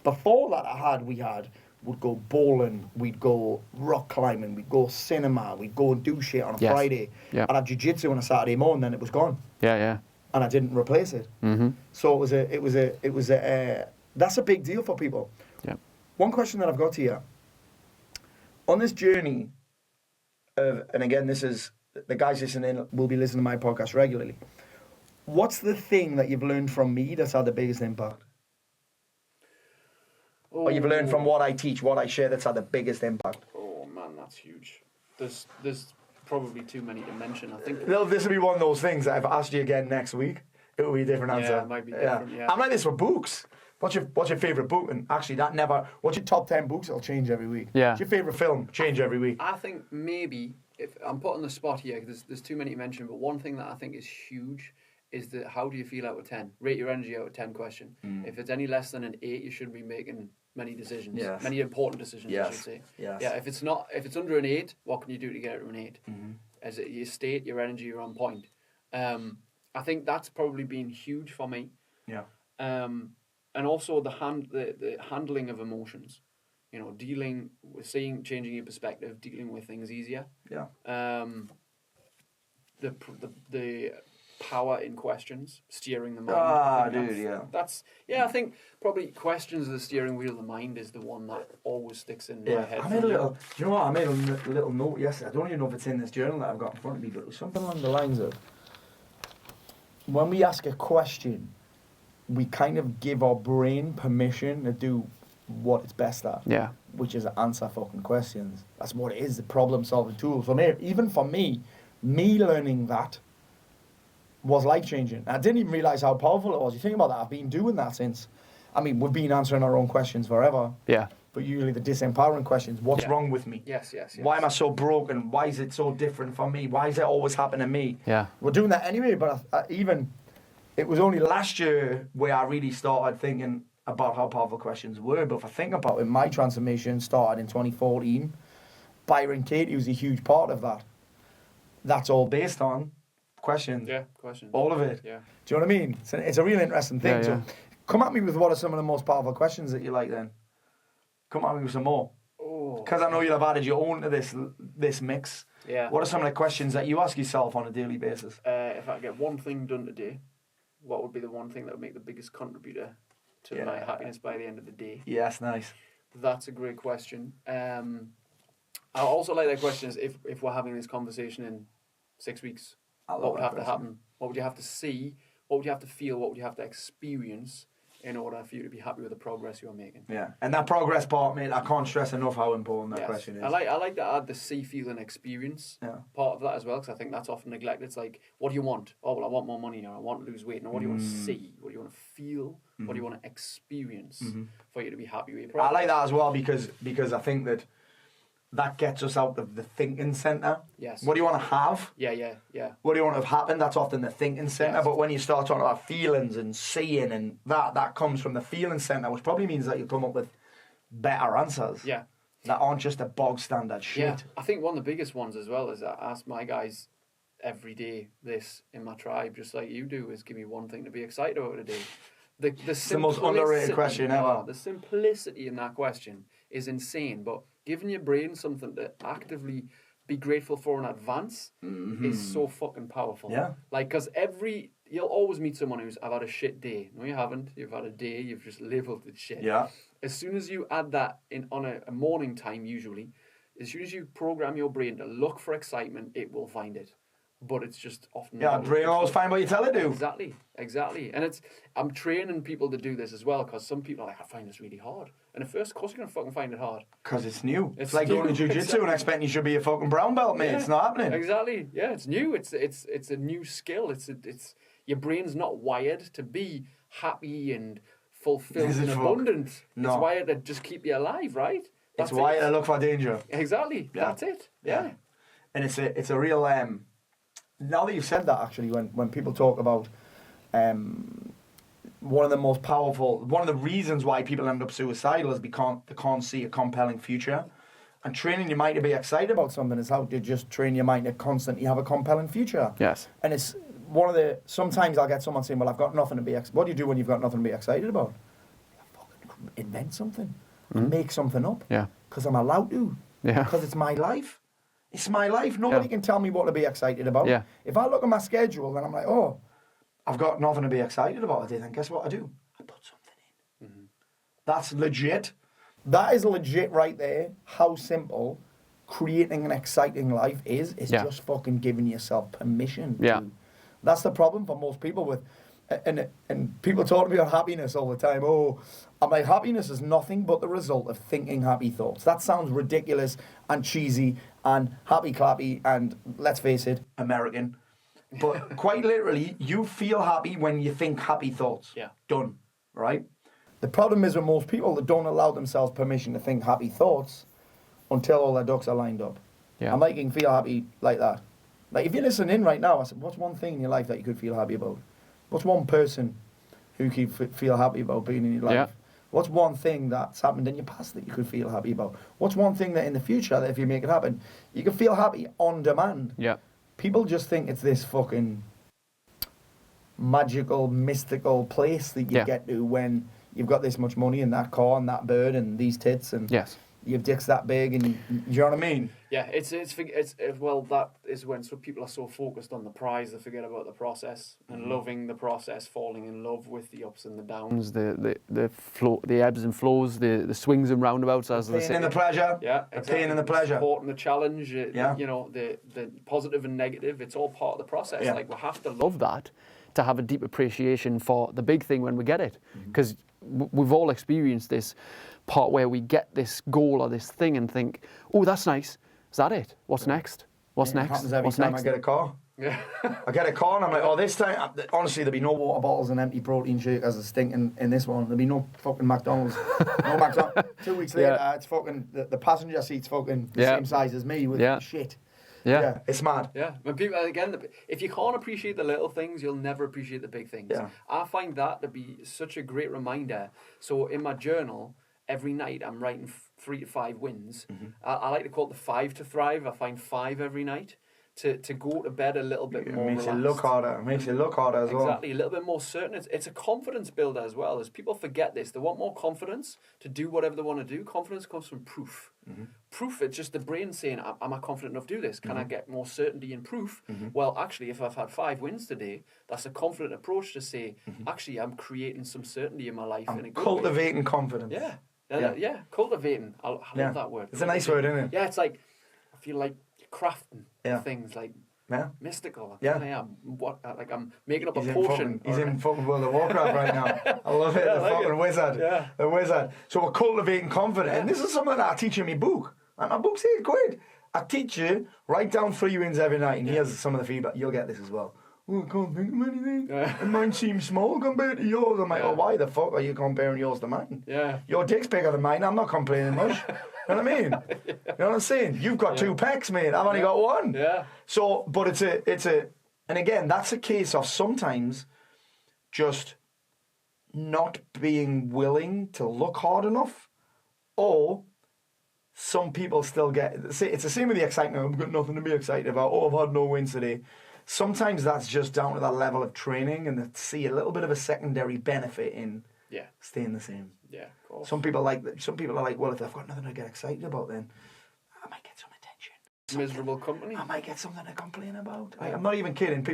Before that, we'd go bowling, we'd go rock climbing, we'd go cinema, we'd go and do shit on a Friday. Yeah. I'd have jiu-jitsu on a Saturday morning, then it was gone. Yeah. And I didn't replace it. Mm-hmm. So that's a big deal for people. Yeah. One question that I've got here. On this journey of, and again, this is, the guys listening will be listening to my podcast regularly. What's the thing that you've learned from me that's had the biggest impact? Or you've learned from what I teach, what I share that's had the biggest impact? Oh man, that's huge. There's probably too many to mention. I think This will be one of those things that if I asked you again next week, it will be a different answer. Yeah, it might be different. Yeah. I'm like this for books. What's your favourite book? And actually, what's your top 10 books? It'll change every week. Yeah. What's your favourite film? Change every week. I think maybe, if I'm put on the spot here, there's too many to mention, but one thing that I think is huge is the how do you feel out of 10? Rate your energy out of 10 question. If it's any less than an 8, you shouldn't be making many decisions. Yes. Many important decisions, I should say. Yes. Yeah, if it's under an 8, what can you do to get it to an 8? As your state, your energy, you're on point. I think that's probably been huge for me. Yeah. And also the handling of emotions. You know, dealing with changing your perspective, dealing with things easier. Yeah. The power in questions, steering the mind. I think probably questions of the steering wheel of the mind is the one that always sticks in my head. I made a little note yesterday. I don't even know if it's in this journal that I've got in front of me, but it was something along the lines of, when we ask a question, we kind of give our brain permission to do what it's best at. Yeah. Which is answer fucking questions. That's what it is, the problem-solving tool. For me, even for me learning that was life-changing. I didn't even realise how powerful it was. You think about that, I've been doing that since. I mean, we've been answering our own questions forever. Yeah. But usually the disempowering questions, what's wrong with me? Yes. Why am I so broken? Why is it so different for me? Why is it always happening to me? Yeah. We're doing that anyway, but it was only last year where I really started thinking about how powerful questions were. But if I think about it, my transformation started in 2014. Byron Katie was a huge part of that. That's all based on questions. Yeah, questions. All of it. Yeah. Do you know what I mean? It's a real interesting thing. Yeah. So come at me with what are some of the most powerful questions that you like then. Come at me with some more. Because I know you'll have added your own to this mix. Yeah. What are some of the questions that you ask yourself on a daily basis? If I get one thing done today, what would be the one thing that would make the biggest contributor to my happiness by the end of the day? Yes, nice. That's a great question. I also like that question is if we're having this conversation in 6 weeks, what would have to happen? What would you have to see? What would you have to feel? What would you have to experience in order for you to be happy with the progress you're making? Yeah, and that progress part, mate, I can't stress enough how important that question is. I like to add the see, feel, and experience part of that as well, because I think that's often neglected. It's like, what do you want? Oh, well, I want more money, or I want to lose weight. Now, what do you want to see? What do you want to feel? What do you want to experience for you to be happy with your progress? I like that as well because I think that gets us out of the thinking centre. Yes. What do you want to have? Yeah. What do you want to have happen? That's often the thinking centre. Yes. But when you start talking about feelings and seeing and that comes from the feeling centre, which probably means that you'll come up with better answers. Yeah. That aren't just a bog standard shit. Yeah. I think one of the biggest ones as well is I ask my guys every day this in my tribe, just like you do, is give me one thing to be excited about today. It's the most underrated question ever. The simplicity in that question is insane, but giving your brain something to actively be grateful for in advance is so fucking powerful. Yeah. Like, because you'll always meet someone who's, I've had a shit day. No, you haven't. You've had a day, you've just lived with shit. Yeah. As soon as you add that in on a morning time, usually, as soon as you program your brain to look for excitement, it will find it. But it's just often... Yeah, brain always find what you tell it to. Exactly. And I'm training people to do this as well, because some people are like, I find this really hard. And at first, of course, you're going to fucking find it hard. Because it's new. It's like going to jiu-jitsu and expecting you should be a fucking brown belt, mate. Yeah, it's not happening. Exactly. Yeah, it's new. It's a new skill. It's your brain's not wired to be happy and fulfilled and abundant. No. It's wired to just keep you alive, right? It's wired to look for danger. Exactly. Yeah. That's it. Yeah. And it's a real... now that you've said that, actually, when people talk about one of the reasons why people end up suicidal is because they can't see a compelling future. And training your mind to be excited about something is how to just train your mind to constantly have a compelling future. Yes. And it's one of the... Sometimes I'll get someone saying, well, I've got nothing to be... What do you do when you've got nothing to be excited about? Fucking invent something. Make something up. Yeah. Because I'm allowed to. Yeah. Because it's my life. It's my life. Nobody can tell me what to be excited about. Yeah. If I look at my schedule and I'm like, oh, I've got nothing to be excited about today, then guess what I do? I put something in. Mm-hmm. That's legit. That is legit right there. How simple creating an exciting life is just fucking giving yourself permission. That's the problem for most people with... And people talk to me about happiness all the time. Oh, I'm like, happiness is nothing but the result of thinking happy thoughts. That sounds ridiculous and cheesy and happy clappy and, let's face it, American. But quite literally, you feel happy when you think happy thoughts. Yeah. Done. Right? The problem is with most people that don't allow themselves permission to think happy thoughts until all their ducks are lined up. Yeah. I'm like, you can feel happy like that. Like, if you're listening right now, I said, what's one thing in your life that you could feel happy about? What's one person who you could feel happy about being in your life? Yeah. What's one thing that's happened in your past that you could feel happy about? What's one thing that in the future, that if you make it happen, you can feel happy on demand? Yeah. People just think it's this fucking magical, mystical place that you get to when you've got this much money and that car and that bird and these tits and your dick's that big and you know what I mean? Yeah, it's well, that is when people are so focused on the prize they forget about the process and loving the process, falling in love with the ups and the downs, the flow, the ebbs and flows, the swings and roundabouts, as they say. Pain and the pleasure. Yeah, exactly. The pain and the pleasure. Support and the challenge. You know, the positive and negative. It's all part of the process. Yeah. Like, we have to love that to have a deep appreciation for the big thing when we get it, because we've all experienced this part where we get this goal or this thing and think, oh, that's nice. Is that it? What's next? What's next? Happens every time I get a car. Yeah. I get a car and I'm like, oh, this time, honestly, there'll be no water bottles and empty protein shakers as stinking in this one. There'll be no fucking McDonald's. No McDonald's. 2 weeks later, it's fucking, the passenger seat's fucking the same size as me with shit. Yeah, it's mad. Yeah, when people, again, if you can't appreciate the little things, you'll never appreciate the big things. Yeah. I find that to be such a great reminder. So in my journal, every night I'm writing 3 to 5 wins. I like to call it the 5 to thrive. I find 5 every night to go to bed a little bit more relaxed. It makes you look harder as well. Exactly, a little bit more certain. It's a confidence builder as well. As people forget this, they want more confidence to do whatever they want to do. Confidence comes from proof. Proof, it's just the brain saying, am I confident enough to do this? Can I get more certainty in proof? Well, actually, if I've had 5 wins today, that's a confident approach to say, actually, I'm creating some certainty in my life. I'm cultivating confidence. Yeah, cultivating. I love that word. It's a nice word, isn't it? Yeah, it's like, I feel like crafting things, like mystical. I'm making up a potion. He's in fucking World of Warcraft right now. I love it. The fucking wizard. Yeah. The wizard. So we're cultivating confidence. And this is something that I teach in my book. And my book's £8. I teach you, write down 3 wins every night. And here's some of the feedback. You'll get this as well. Oh, I can't think of anything. And mine seems small compared to yours. I'm like, oh, why the fuck are you comparing yours to mine? Yeah. Your dick's bigger than mine. I'm not complaining much. You know what I mean? You know what I'm saying? You've got 2 pecs, mate. I've only got 1. Yeah. So, but it's a, and again, that's a case of sometimes just not being willing to look hard enough, or some people still get, it's the same with the excitement. I've got nothing to be excited about. Oh, I've had no wins today. Sometimes that's just down to that level of training and to see a little bit of a secondary benefit in staying the same. Yeah, of course. Some people are like, well, if I've got nothing to get excited about, then I might get some attention. miserable company. I might get something to complain about. I'm not even kidding.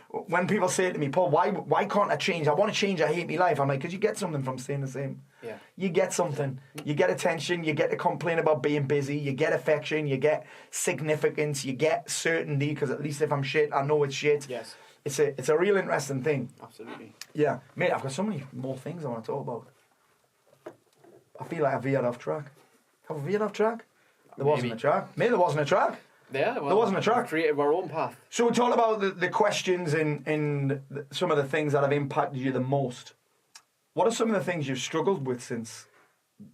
When people say to me, Paul, why can't I change? I want to change. I hate my life. I'm like, because you get something from staying the same. Yeah. You get something. You get attention. You get to complain about being busy. You get affection. You get significance. You get certainty, because at least if I'm shit, I know it's shit. Yes. It's a real interesting thing. Absolutely. Yeah. Mate, I've got so many more things I want to talk about. I feel like I veered off track. Have I veered off track? There wasn't a track. Maybe there wasn't a track. Yeah, well, there wasn't a track. We created our own path. So we talked about the questions and some of the things that have impacted you the most. What are some of the things you've struggled with since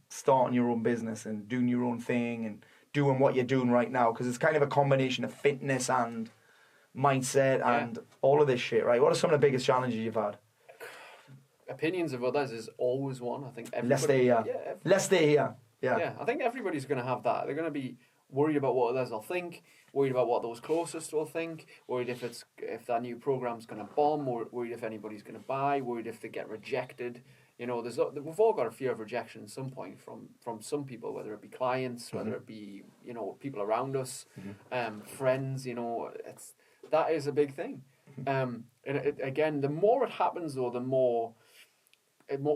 starting your own business and doing your own thing and doing what you're doing right now? Because it's kind of a combination of fitness and mindset and all of this shit, right? What are some of the biggest challenges you've had? Opinions of others is always one. I think everybody... Let's stay here. Yeah, I think everybody's going to have that. They're going to be worried about what others will think, worried about what those closest will think, worried if that new program's going to bomb, worried if anybody's going to buy, worried if they get rejected. You know, we've all got a fear of rejection at some point from some people, whether it be clients, whether it be, you know, people around us, friends. You know, that is a big thing. And again, the more it happens, though, the more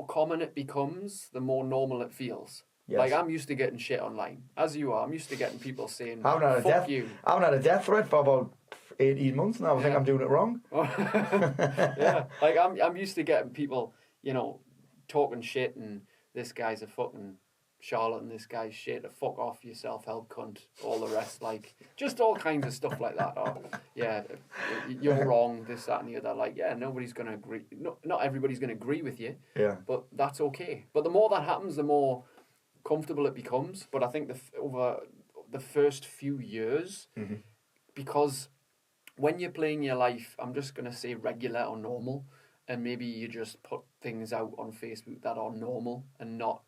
common it becomes, the more normal it feels. Yes. Like, I'm used to getting shit online, as you are. I'm used to getting people saying, fuck you. I haven't had a death threat for about 18 months now. I think I'm doing it wrong. Yeah, like, I'm used to getting people, you know, talking shit, and this guy's a fucking charlatan, this guy's shit, a fuck off, you self-help cunt, all the rest, like, just all kinds of stuff like that. Or, yeah, you're wrong, this, that, and the other. Like, yeah, nobody's going to agree. Not everybody's going to agree with you, but that's okay. But the more that happens, the more comfortable it becomes. But I think over the first few years, because when you're playing your life, I'm just going to say regular or normal, and maybe you just put things out on Facebook that are normal and not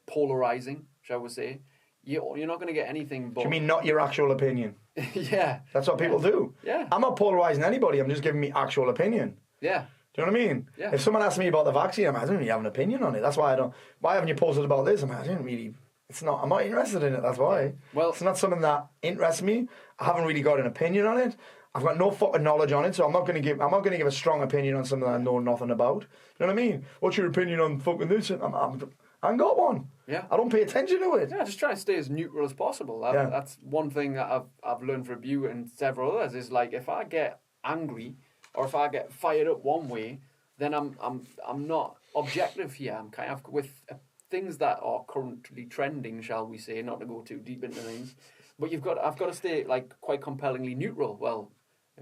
polarizing, shall we say, you're not going to get anything but... Do you mean not your actual opinion? Yeah. That's what people do. Yeah. I'm not polarizing anybody, I'm just giving me actual opinion. Yeah. Do you know what I mean? Yeah. If someone asks me about the vaccine, I don't really have an opinion on it. That's why why haven't you posted about this? I'm not interested in it, that's why. Well, it's not something that interests me. I haven't really got an opinion on it. I've got no fucking knowledge on it, so I'm not going to give a strong opinion on something that I know nothing about. You know what I mean? What's your opinion on fucking this? I ain't got one. Yeah. I don't pay attention to it. Yeah, just try to stay as neutral as possible. That's one thing that I've learned from you and several others, is like, if I get angry or if I get fired up one way, then I'm not objective here. I'm kind of with things that are currently trending, shall we say, not to go too deep into things. But I've got to stay like quite compellingly neutral. Well,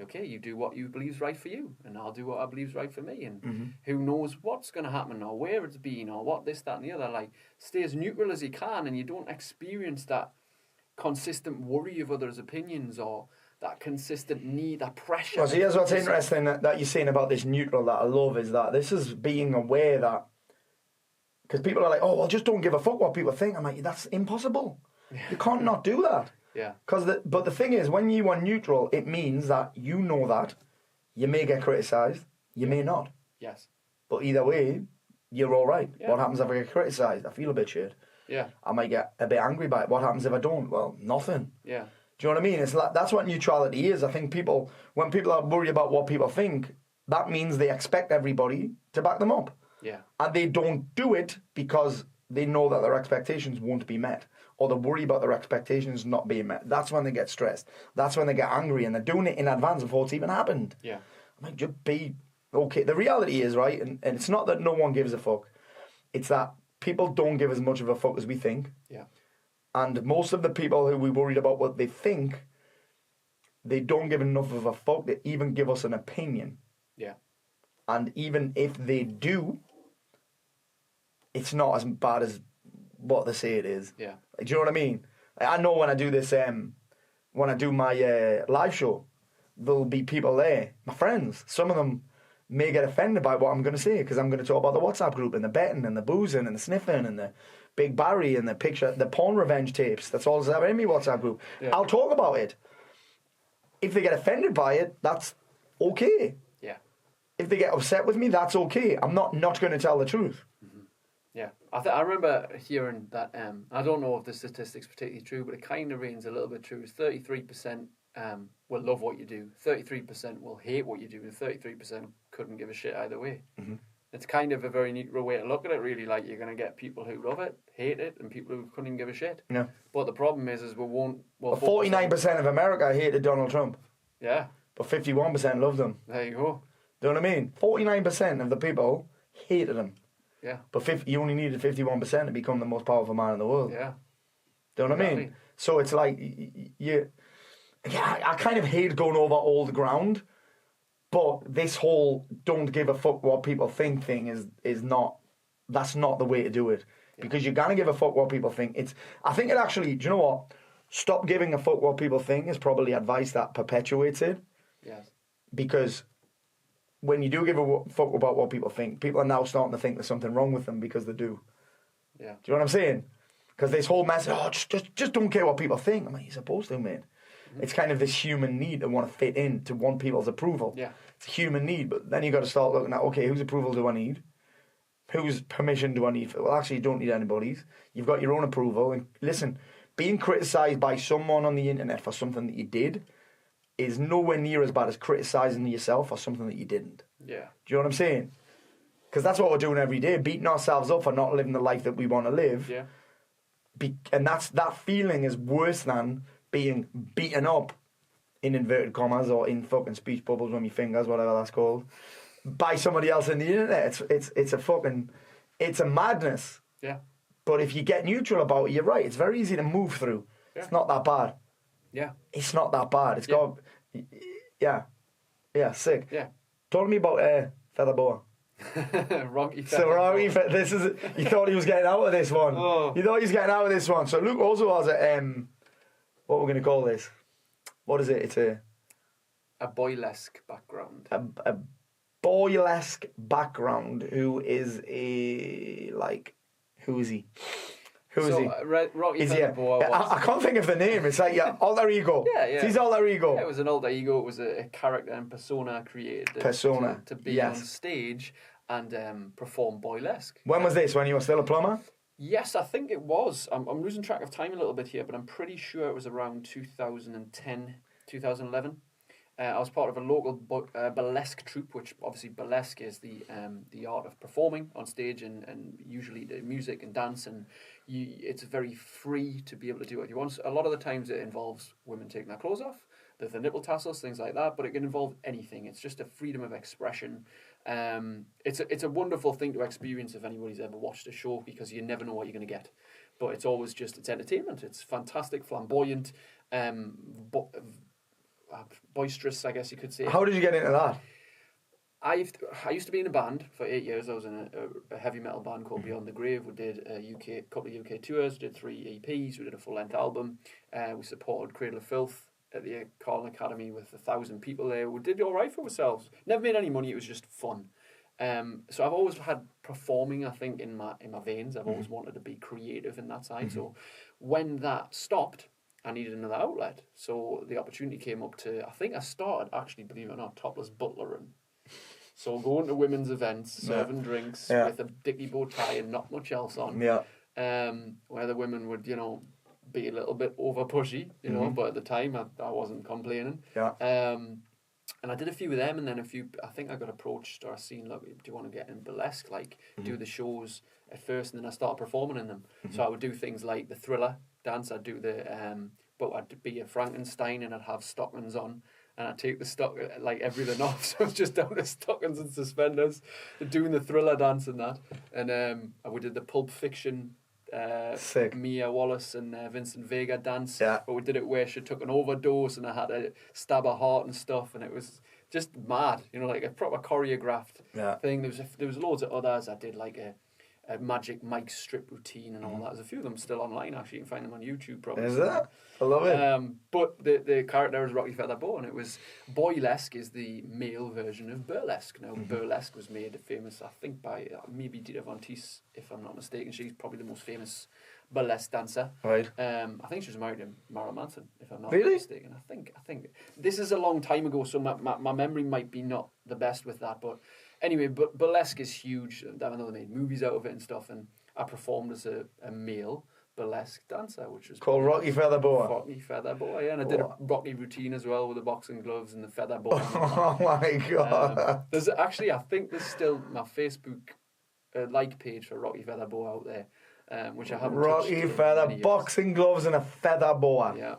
okay, you do what you believe's right for you, and I'll do what I believe's right for me, and who knows what's going to happen, or where it's been, or what this, that, and the other. Like, stay as neutral as you can, and you don't experience that consistent worry of others' opinions, or that consistent need, that pressure. Well, so here's what's interesting that you're saying about this neutral that I love, is that this is being aware that, because people are like, oh, well, just don't give a fuck what people think. I'm like, that's impossible. You can't not do that. Yeah. But the thing is, when you are neutral, it means that you know that you may get criticised, you may not. Yes. But either way, you're all right. Yeah. What happens if I get criticised? I feel a bit shit. Yeah. I might get a bit angry by it. What happens if I don't? Well, nothing. Yeah. Do you know what I mean? It's like, that's what neutrality is. I think when people are worried about what people think, that means they expect everybody to back them up. Yeah. And they don't do it because they know that their expectations won't be met, or they worry about their expectations not being met. That's when they get stressed. That's when they get angry, and they're doing it in advance before it's even happened. Yeah. I mean, just be okay. The reality is, right, and it's not that no one gives a fuck. It's that people don't give as much of a fuck as we think. Yeah. And most of the people who we worried about what they think, they don't give enough of a fuck to even give us an opinion. Yeah. And even if they do, it's not as bad as what they say it is. Yeah. Like, do you know what I mean? I know when I do this, when I do my live show, there'll be people there, my friends. Some of them may get offended by what I'm going to say, because I'm going to talk about the WhatsApp group and the betting and the boozing and the sniffing and the Big Barry and the porn revenge tapes. That's all that's in my WhatsApp group. Yeah. I'll talk about it. If they get offended by it, that's okay. Yeah. If they get upset with me, that's okay. I'm not going to tell the truth. Mm-hmm. Yeah. I remember hearing that, I don't know if the statistic's particularly true, but it kind of rings a little bit true. 33% will love what you do, 33% will hate what you do, and 33% couldn't give a shit either way. Mm-hmm. It's kind of a very neat way to look at it, really. Like, you're going to get people who love it, hate it, and people who couldn't even give a shit. Yeah. But the problem is we won't... Well, 49% of America hated Donald Trump. Yeah. But 51% loved him. There you go. Do you know what I mean? 49% of the people hated him. Yeah. But you only needed 51% to become the most powerful man in the world. Yeah. Do you know what I mean? So it's like, I kind of hate going over old ground, but this whole don't give a fuck what people think thing is not, that's not the way to do it. Yeah. Because you're going to give a fuck what people think. I think it actually, do you know what? Stop giving a fuck what people think is probably advice that perpetuates it. Yes. Because when you do give a fuck about what people think, people are now starting to think there's something wrong with them because they do. Yeah. Do you know what I'm saying? Because this whole message, just don't care what people think. I'm like, you're supposed to, mate. Mm-hmm. It's kind of this human need to want to fit in, to want people's approval. Yeah. It's a human need, but then you got to start looking at, okay, whose approval do I need? Whose permission do I need? Well, actually, you don't need anybody's. You've got your own approval. And listen, being criticised by someone on the internet for something that you did is nowhere near as bad as criticising yourself for something that you didn't. Yeah. Do you know what I'm saying? Because that's what we're doing every day, beating ourselves up for not living the life that we want to live. Yeah. And that feeling is worse than being beaten up, in inverted commas, or in fucking speech bubbles on your fingers, whatever that's called, by somebody else on the internet. It's a madness. Yeah. But if you get neutral about it, you're right. It's very easy to move through. Yeah. It's not that bad. Yeah. It's not that bad. It's got, sick. Yeah. Talk to me about Feather Boa. Rocky Feather. So Rocky, this is. You thought he was getting out of this one. Oh. You thought he was getting out of this one. So Luke also has a what we're going to call this. What is it? It's a Burlesque background. A Burlesque background. Who is who is he? Who is he? Rocky Feather Boa. I can't think of the name. It's like alter ego. Yeah. It's his alter ego. Yeah, it was an alter ego. It was a character and persona created. To be on stage and perform burlesque. When was this? When you were still a plumber? Yes, I think it was. I'm losing track of time a little bit here, but I'm pretty sure it was around 2010, 2011. I was part of a local burlesque troupe, which obviously burlesque is the art of performing on stage and usually the music and dance, and it's very free to be able to do what you want. A lot of the times it involves women taking their clothes off, there's the nipple tassels, things like that, but it can involve anything. It's just a freedom of expression. It's a wonderful thing to experience if anybody's ever watched a show, because you never know what you're going to get. But it's always just, it's entertainment. It's fantastic, flamboyant, boisterous, I guess you could say. How did you get into that? I used to be in a band for 8 years. I was in a heavy metal band called Beyond the Grave. We did a couple of UK tours. We did 3 EPs. We did a full-length album. We supported Cradle of Filth at the Carlin Academy with 1,000 people there. We did all right for ourselves. Never made any money. It was just fun. So I've always had performing, I think, in my veins. I've always wanted to be creative in that side. So when that stopped, I needed another outlet. So the opportunity came up to, I think I started, actually, believe it or not, topless butlering. So going to women's events, serving drinks with a dicky bow tie and not much else on. Yeah. Where the women would, be a little bit over pushy, but at the time I wasn't complaining. Yeah. And I did a few of them, and then I think I got approached or seen, look, do you want to get in burlesque? Do the shows at first, and then I started performing in them. So I would do things like the Thriller dance. I'd do but I'd be a Frankenstein, and I'd have stockings on, and I'd take the everything off. So I was just down to stockings and suspenders, doing the Thriller dance and that. And we did the Pulp Fiction Mia Wallace and Vincent Vega dance, but we did it where she took an overdose and I had to stab her heart and stuff, and it was just mad, like a proper choreographed thing. There was loads of others. I did like a Magic Mike strip routine and all that. There's a few of them still online, actually. You can find them on YouTube probably. Is that? I love it. But the character was Rocky Feather Boa, and it was Burlesque is the male version of Burlesque. Now, Burlesque was made famous, I think, by maybe Dita Von Teese, if I'm not mistaken. She's probably the most famous burlesque dancer. Right. I think she was married to Marilyn Manson, if I'm not mistaken. I think this is a long time ago, so my memory might be not the best with that, but anyway, burlesque is huge. I know they made movies out of it and stuff, and I performed as a male burlesque dancer, which was called Rocky Feather Boa. Rocky Feather Boa, yeah. And I did a Rocky routine as well with the boxing gloves and the feather boa. Oh my God. There's actually, I think there's still my Facebook like page for Rocky Feather Boa out there, which I haven't Rocky touched Feather, in boxing gloves and a feather boa. Yeah.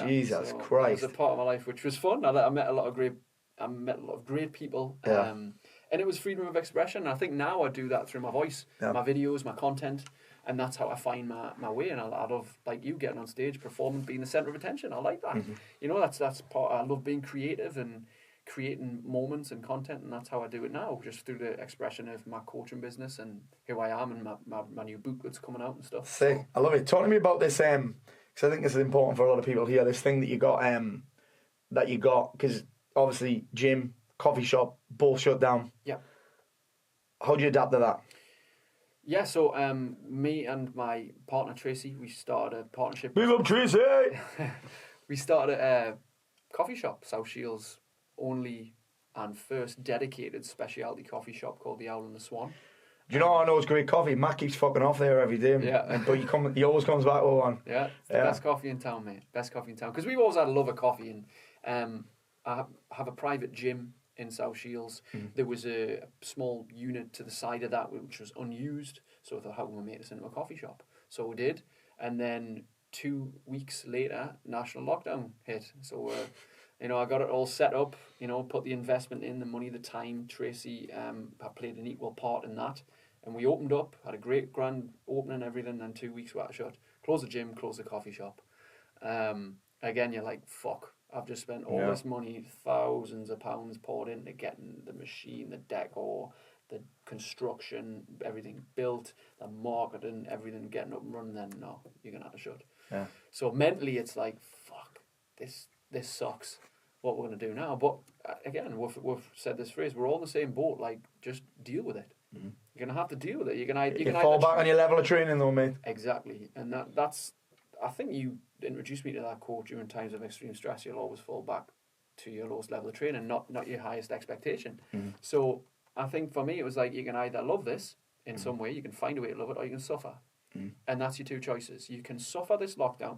Jesus so Christ. That was a part of my life which was fun. I met a lot of great people. Yeah. And it was freedom of expression. I think now I do that through my voice, my videos, my content, and that's how I find my way. And I love, like you, getting on stage, performing, being the centre of attention. I like that. You know, that's part. I love being creative and creating moments and content, and that's how I do it now, just through the expression of my coaching business and who I am, and my new book that's coming out and stuff. Sick. I love it. Talk to me about this, because I think this is important for a lot of people here. This thing that you got, because obviously gym, coffee shop, both shut down. Yeah. How do you adapt to that? Yeah, so me and my partner Tracy, we started a partnership. Big up Tracy! We started a coffee shop, South Shields' only and first dedicated specialty coffee shop called the Owl and Swan. Do you know I know it's great coffee? Matt keeps fucking off there every day. Yeah. But he always comes back with one. Yeah, it's the best coffee in town, mate. Best coffee in town. Because we've always had a love of coffee. And I have a private gym in South Shields. There was a small unit to the side of that which was unused. So I thought, how can we make this into a coffee shop? So we did. And then 2 weeks later, national lockdown hit. So, I got it all set up, put the investment in, the money, the time. Tracy played an equal part in that. And we opened up, had a great grand opening and everything, and 2 weeks we had to shut. Close the gym, close the coffee shop. Again, you're like, fuck. I've just spent all this money, thousands of pounds poured into getting the machine, the decor, the construction, everything built, the marketing, everything getting up and running. Then no, you're gonna have to shut. Yeah. So mentally, it's like, fuck, this sucks. What we're gonna do now? But again, we've said this phrase: we're all in the same boat. Like, just deal with it. You're gonna have to deal with it. You can fall back on your level of training, though, mate. Exactly, and that's. I think you introduced me to that quote: during times of extreme stress, you'll always fall back to your lowest level of training, not your highest expectation. So I think for me, it was like, you can either love this in some way, you can find a way to love it, or you can suffer. And that's your two choices. You can suffer this lockdown,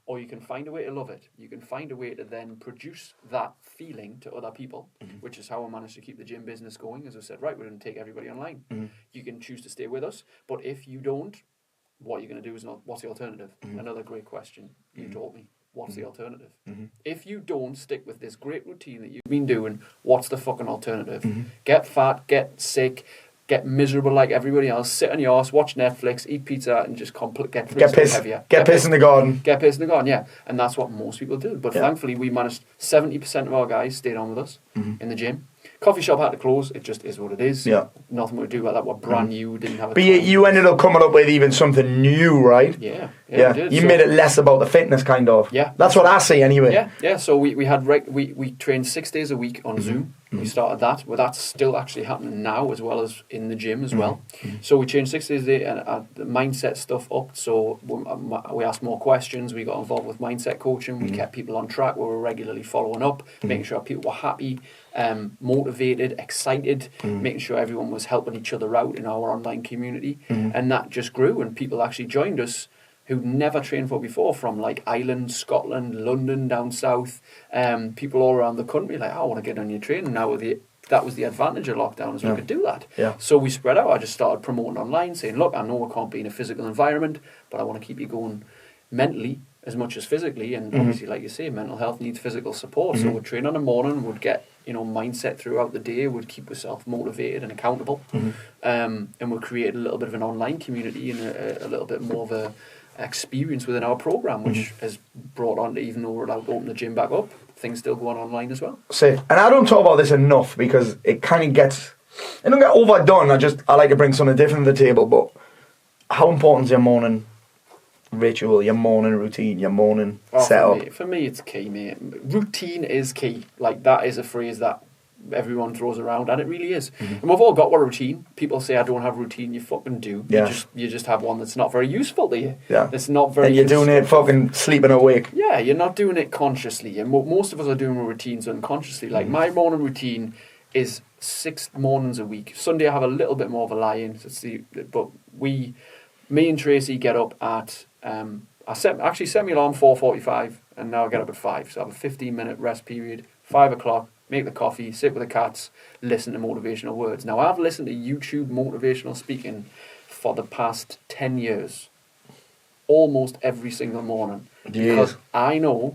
or you can find a way to love it. You can find a way to then produce that feeling to other people, which is how I managed to keep the gym business going. As I said, right, we're going to take everybody online. You can choose to stay with us, but if you don't, what you're going to do is not, what's the alternative? Another great question you told me. What's the alternative? If you don't stick with this great routine that you've been doing, what's the fucking alternative? Get fat, get sick, get miserable like everybody else, sit on your ass, watch Netflix, eat pizza, and just get pissed. Heavier. Get pissed in the garden. Get pissed in the garden, yeah. And that's what most people do. But thankfully, we managed 70% of our guys stayed on with us in the gym. Coffee shop had to close. It just is what it is. Yeah. Nothing we do about that. We're brand new. Didn't have a But you ended up coming up with even something new, right? Yeah. We did. You made it less about the fitness, kind of. Yeah. That's what I see, anyway. Yeah. So we trained 6 days a week on Zoom. We started that. Well, that's still actually happening now, as well as in the gym as well. So we changed 6 days a day and the mindset stuff up. So we asked more questions. We got involved with mindset coaching. We kept people on track. We were regularly following up, making sure people were happy, motivated, excited, making sure everyone was helping each other out in our online community. And that just grew, and people actually joined us who'd never trained for before, from like Ireland, Scotland, London, down south, people all around the country, like, I want to get on your training. Now that was the advantage of lockdown, is we could do that. So we spread out. I just started promoting online, saying, look, I know we can't be in a physical environment, but I want to keep you going mentally as much as physically. And obviously, like you say, mental health needs physical support. So we'd train in the morning, would get mindset throughout the day, would keep yourself motivated and accountable. And we'd create a little bit of an online community and a little bit more of a experience within our program, which has brought on, even though we're allowed to open the gym back up, things still go on online as well. See, and I don't talk about this enough because it kind of gets, it don't get overdone. I like to bring something different to the table. But how important is your morning ritual, your morning routine, your morning setup? For me, it's key, mate. Routine is key. Like, that is a phrase that everyone throws around, and it really is. And we've all got a routine. People say, I don't have a routine. You fucking do. You just have one that's not very useful to you. It's not very. And you're doing it fucking sleeping awake. Yeah, you're not doing it consciously. And most of us are doing our routines unconsciously. Like, my morning routine is 6 mornings a week. Sunday I have a little bit more of a lie-in, but we me and Tracy get up at I set my alarm 4:45, and now I get up at 5. So I have a 15-minute rest period. 5 o'clock, make the coffee, sit with the cats, listen to motivational words. Now I've listened to YouTube motivational speaking for the past 10 years, almost every single morning, because I know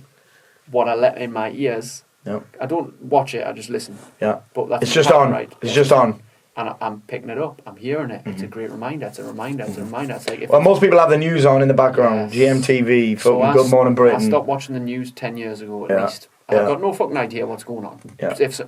what I let in my ears. Yep. I don't watch it, I just listen. Yeah. But that's it's just on. Right? It's just on. And I'm picking it up. I'm hearing it. It's a great reminder. It's a reminder. It's a reminder. It's like most people have the news on in the background. Yes. GMTV, fucking Good Morning Britain. I stopped watching the news 10 years ago at least. I've got no fucking idea what's going on. Yeah. If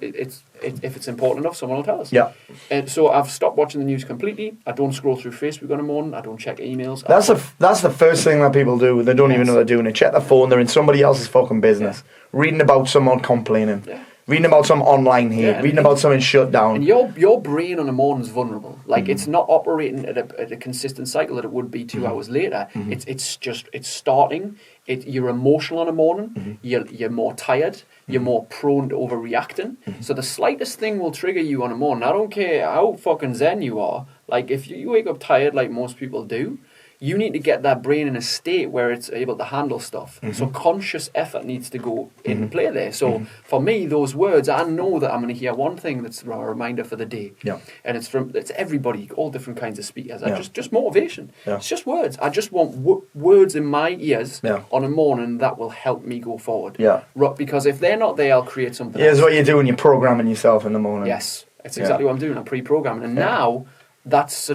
it's important enough, someone will tell us. Yeah. And so I've stopped watching the news completely. I don't scroll through Facebook in the morning. I don't check emails. That's the first thing that people do. They don't even know they're doing it. Check their phone. They're in somebody else's fucking business. Yeah. Reading about someone complaining. Yeah. Reading about some online hate, reading about something shut down. And your brain on a morning is vulnerable. Like it's not operating at a consistent cycle that it would be 2 hours later. It's starting. You're emotional on a morning. You're more tired. You're more prone to overreacting. So the slightest thing will trigger you on a morning. I don't care how fucking zen you are. Like if you wake up tired, like most people do, you need to get that brain in a state where it's able to handle stuff. So conscious effort needs to go in play there. So for me, those words, I know that I'm going to hear one thing that's a reminder for the day. Yeah. And it's everybody, all different kinds of speakers. Just motivation. Yeah. It's just words. I just want words in my ears on a morning that will help me go forward. Yeah. Because if they're not there, I'll create something else. Yeah, it's what you're doing. You're programming yourself in the morning. Yes. It's exactly what I'm doing. I'm pre-programming. And now that's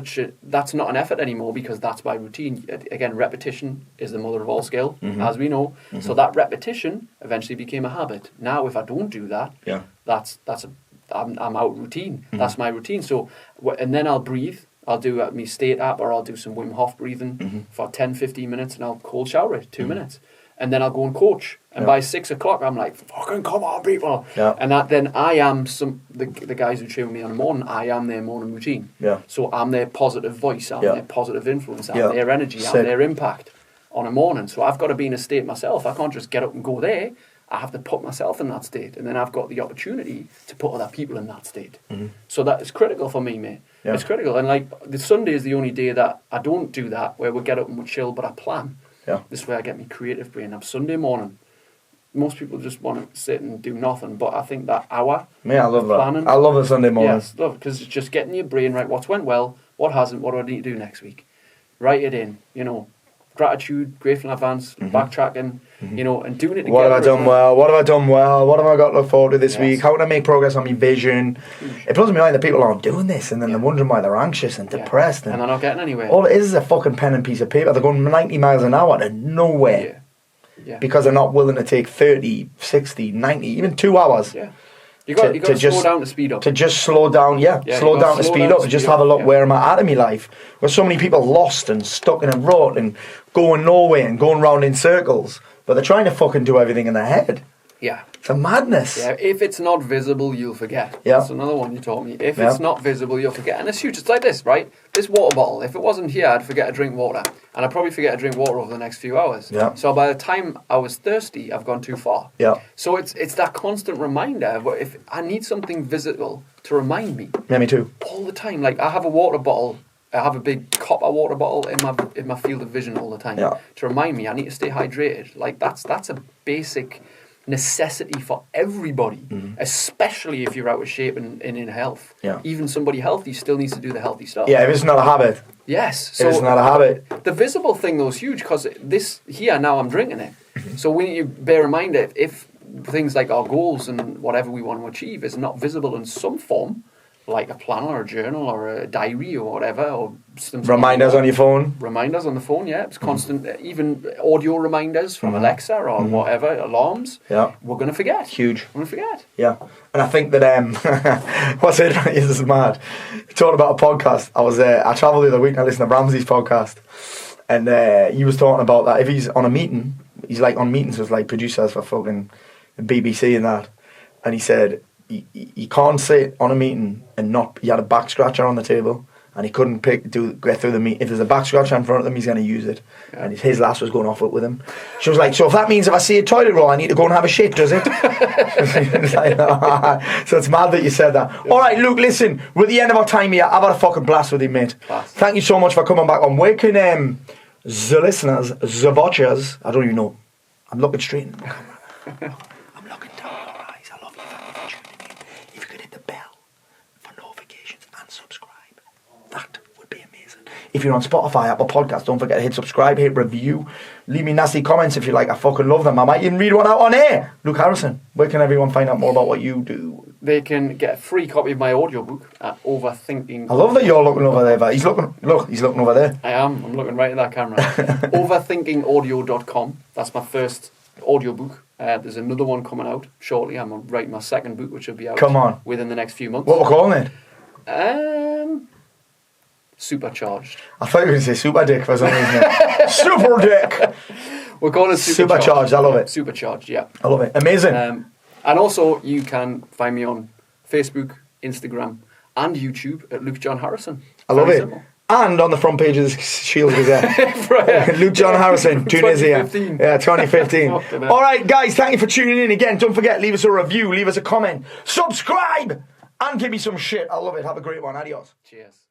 not an effort anymore because that's my routine. Again, repetition is the mother of all skill, as we know. So that repetition eventually became a habit. Now, if I don't do that, I'm out routine. That's my routine. So, and then I'll breathe. I'll do my state app, or I'll do some Wim Hof breathing for 10, 15 minutes, and I'll cold shower it 2 minutes. And then I'll go and coach. And by 6 o'clock, I'm like, fucking come on, people. Yeah. And then I am the guys who train me on the morning, I am their morning routine. Yeah. So I'm their positive voice, I'm their positive influence, I'm their energy, I'm their impact on a morning. So I've got to be in a state myself. I can't just get up and go there. I have to put myself in that state. And then I've got the opportunity to put other people in that state. So that is critical for me, mate. Yeah. It's critical. And like, the Sunday is the only day that I don't do that, where we get up and we chill, but I plan. Yeah. This way I get my creative brain. I'm Sunday morning. Most people just want to sit and do nothing, but I think that hour. Yeah, I love planning, that. I love the Sunday morning. Yes, love it, because it's just getting your brain right. What's went well? What hasn't? What do I need to do next week? Write it in. Gratitude, grateful in advance, backtracking. And doing it together. What have I done well? What have I done well? What have I got to look forward to this week? How can I make progress on my vision? It blows me mind that people aren't doing this, and then they're wondering why they're anxious and depressed. And they're not getting anywhere. All it is a fucking pen and piece of paper. They're going 90 miles an hour to nowhere. Yeah. Because they're not willing to take 30, 60, 90, even 2 hours. Yeah. You got to slow down to speed up. To just slow down, slow down to speed up. Just have a look, where am I at in my life? Where so many people lost and stuck in a rut and going nowhere and going round in circles. But they're trying to fucking do everything in their head. Yeah. It's a madness. Yeah, if it's not visible, you'll forget. Yeah. That's another one you taught me. If it's not visible, you'll forget. And it's huge. It's like this, right? This water bottle, if it wasn't here, I'd forget to drink water. And I'd probably forget to drink water over the next few hours. Yeah. So by the time I was thirsty, I've gone too far. Yeah. So it's that constant reminder. If I need something visible to remind me. Yeah, me too. All the time. Like, I have a water bottle. I have a big copper water bottle in my field of vision all the time to remind me I need to stay hydrated. Like, that's a basic necessity for everybody, especially if you're out of shape and in health. Yeah. Even somebody healthy still needs to do the healthy stuff. Yeah, if it's not a habit. Yes. So it's not a habit. The visible thing, though, is huge, because this here, now I'm drinking it. So we need to bear in mind that if things like our goals and whatever we want to achieve is not visible in some form, like a planner or a journal or a diary or whatever, or reminders on your phone. Reminders on the phone, yeah. It's constant, even audio reminders from Alexa or whatever, alarms. Yeah. We're going to forget. Huge. We're going to forget. Yeah. And I think that, what's it, this is mad. Talking about a podcast, I travelled the other week and I listened to Ramsey's podcast. And he was talking about that if he's on a meeting, he's like on meetings with like producers for fucking BBC and that. And he said, you can't sit on a meeting and not, he had a back scratcher on the table and he couldn't get through the meat. If there's a back scratch in front of him, he's going to use it. Yeah. And his lass was going off it with him. She was like, so if that means if I see a toilet roll, I need to go and have a shit, does it? So it's mad that you said that. All right, Luke, listen, we're at the end of our time here. I've had a fucking blast with you, mate. Blast. Thank you so much for coming back on. Where can the listeners, the watchers, I don't even know, I'm looking straight in the camera. I'm looking down your eyes. I love you. Thank you for tuning in. If you could hit the bell for notifications and subscribe, that would be amazing. If you're on Spotify, Apple Podcasts, don't forget to hit subscribe, hit review, leave me nasty comments if you like. I fucking love them. I might even read one out on air. Luke Harrison, where can everyone find out more about what you do? They can get a free copy of my audiobook at Overthinking. I love that you're looking over there, but he's looking over there. I am. I'm looking right at that camera. Overthinkingaudio.com. That's my first audiobook. There's another one coming out shortly. I'm writing my second book, which will be out within the next few months. What we're calling it? Supercharged. I thought you were going to say Super Dick for some reason. Super Dick! We're calling it Supercharged. I love it. Supercharged, yeah. I love it. Amazing. And also, you can find me on Facebook, Instagram, and YouTube at Luke John Harrison. I love it. Simple. And on the front page of the Shield Gazette. Luke John Harrison, Tunisia. 2015. Yeah, 2015. All right, guys, thank you for tuning in again. Don't forget, leave us a review, leave us a comment, subscribe, and give me some shit. I love it. Have a great one. Adios. Cheers.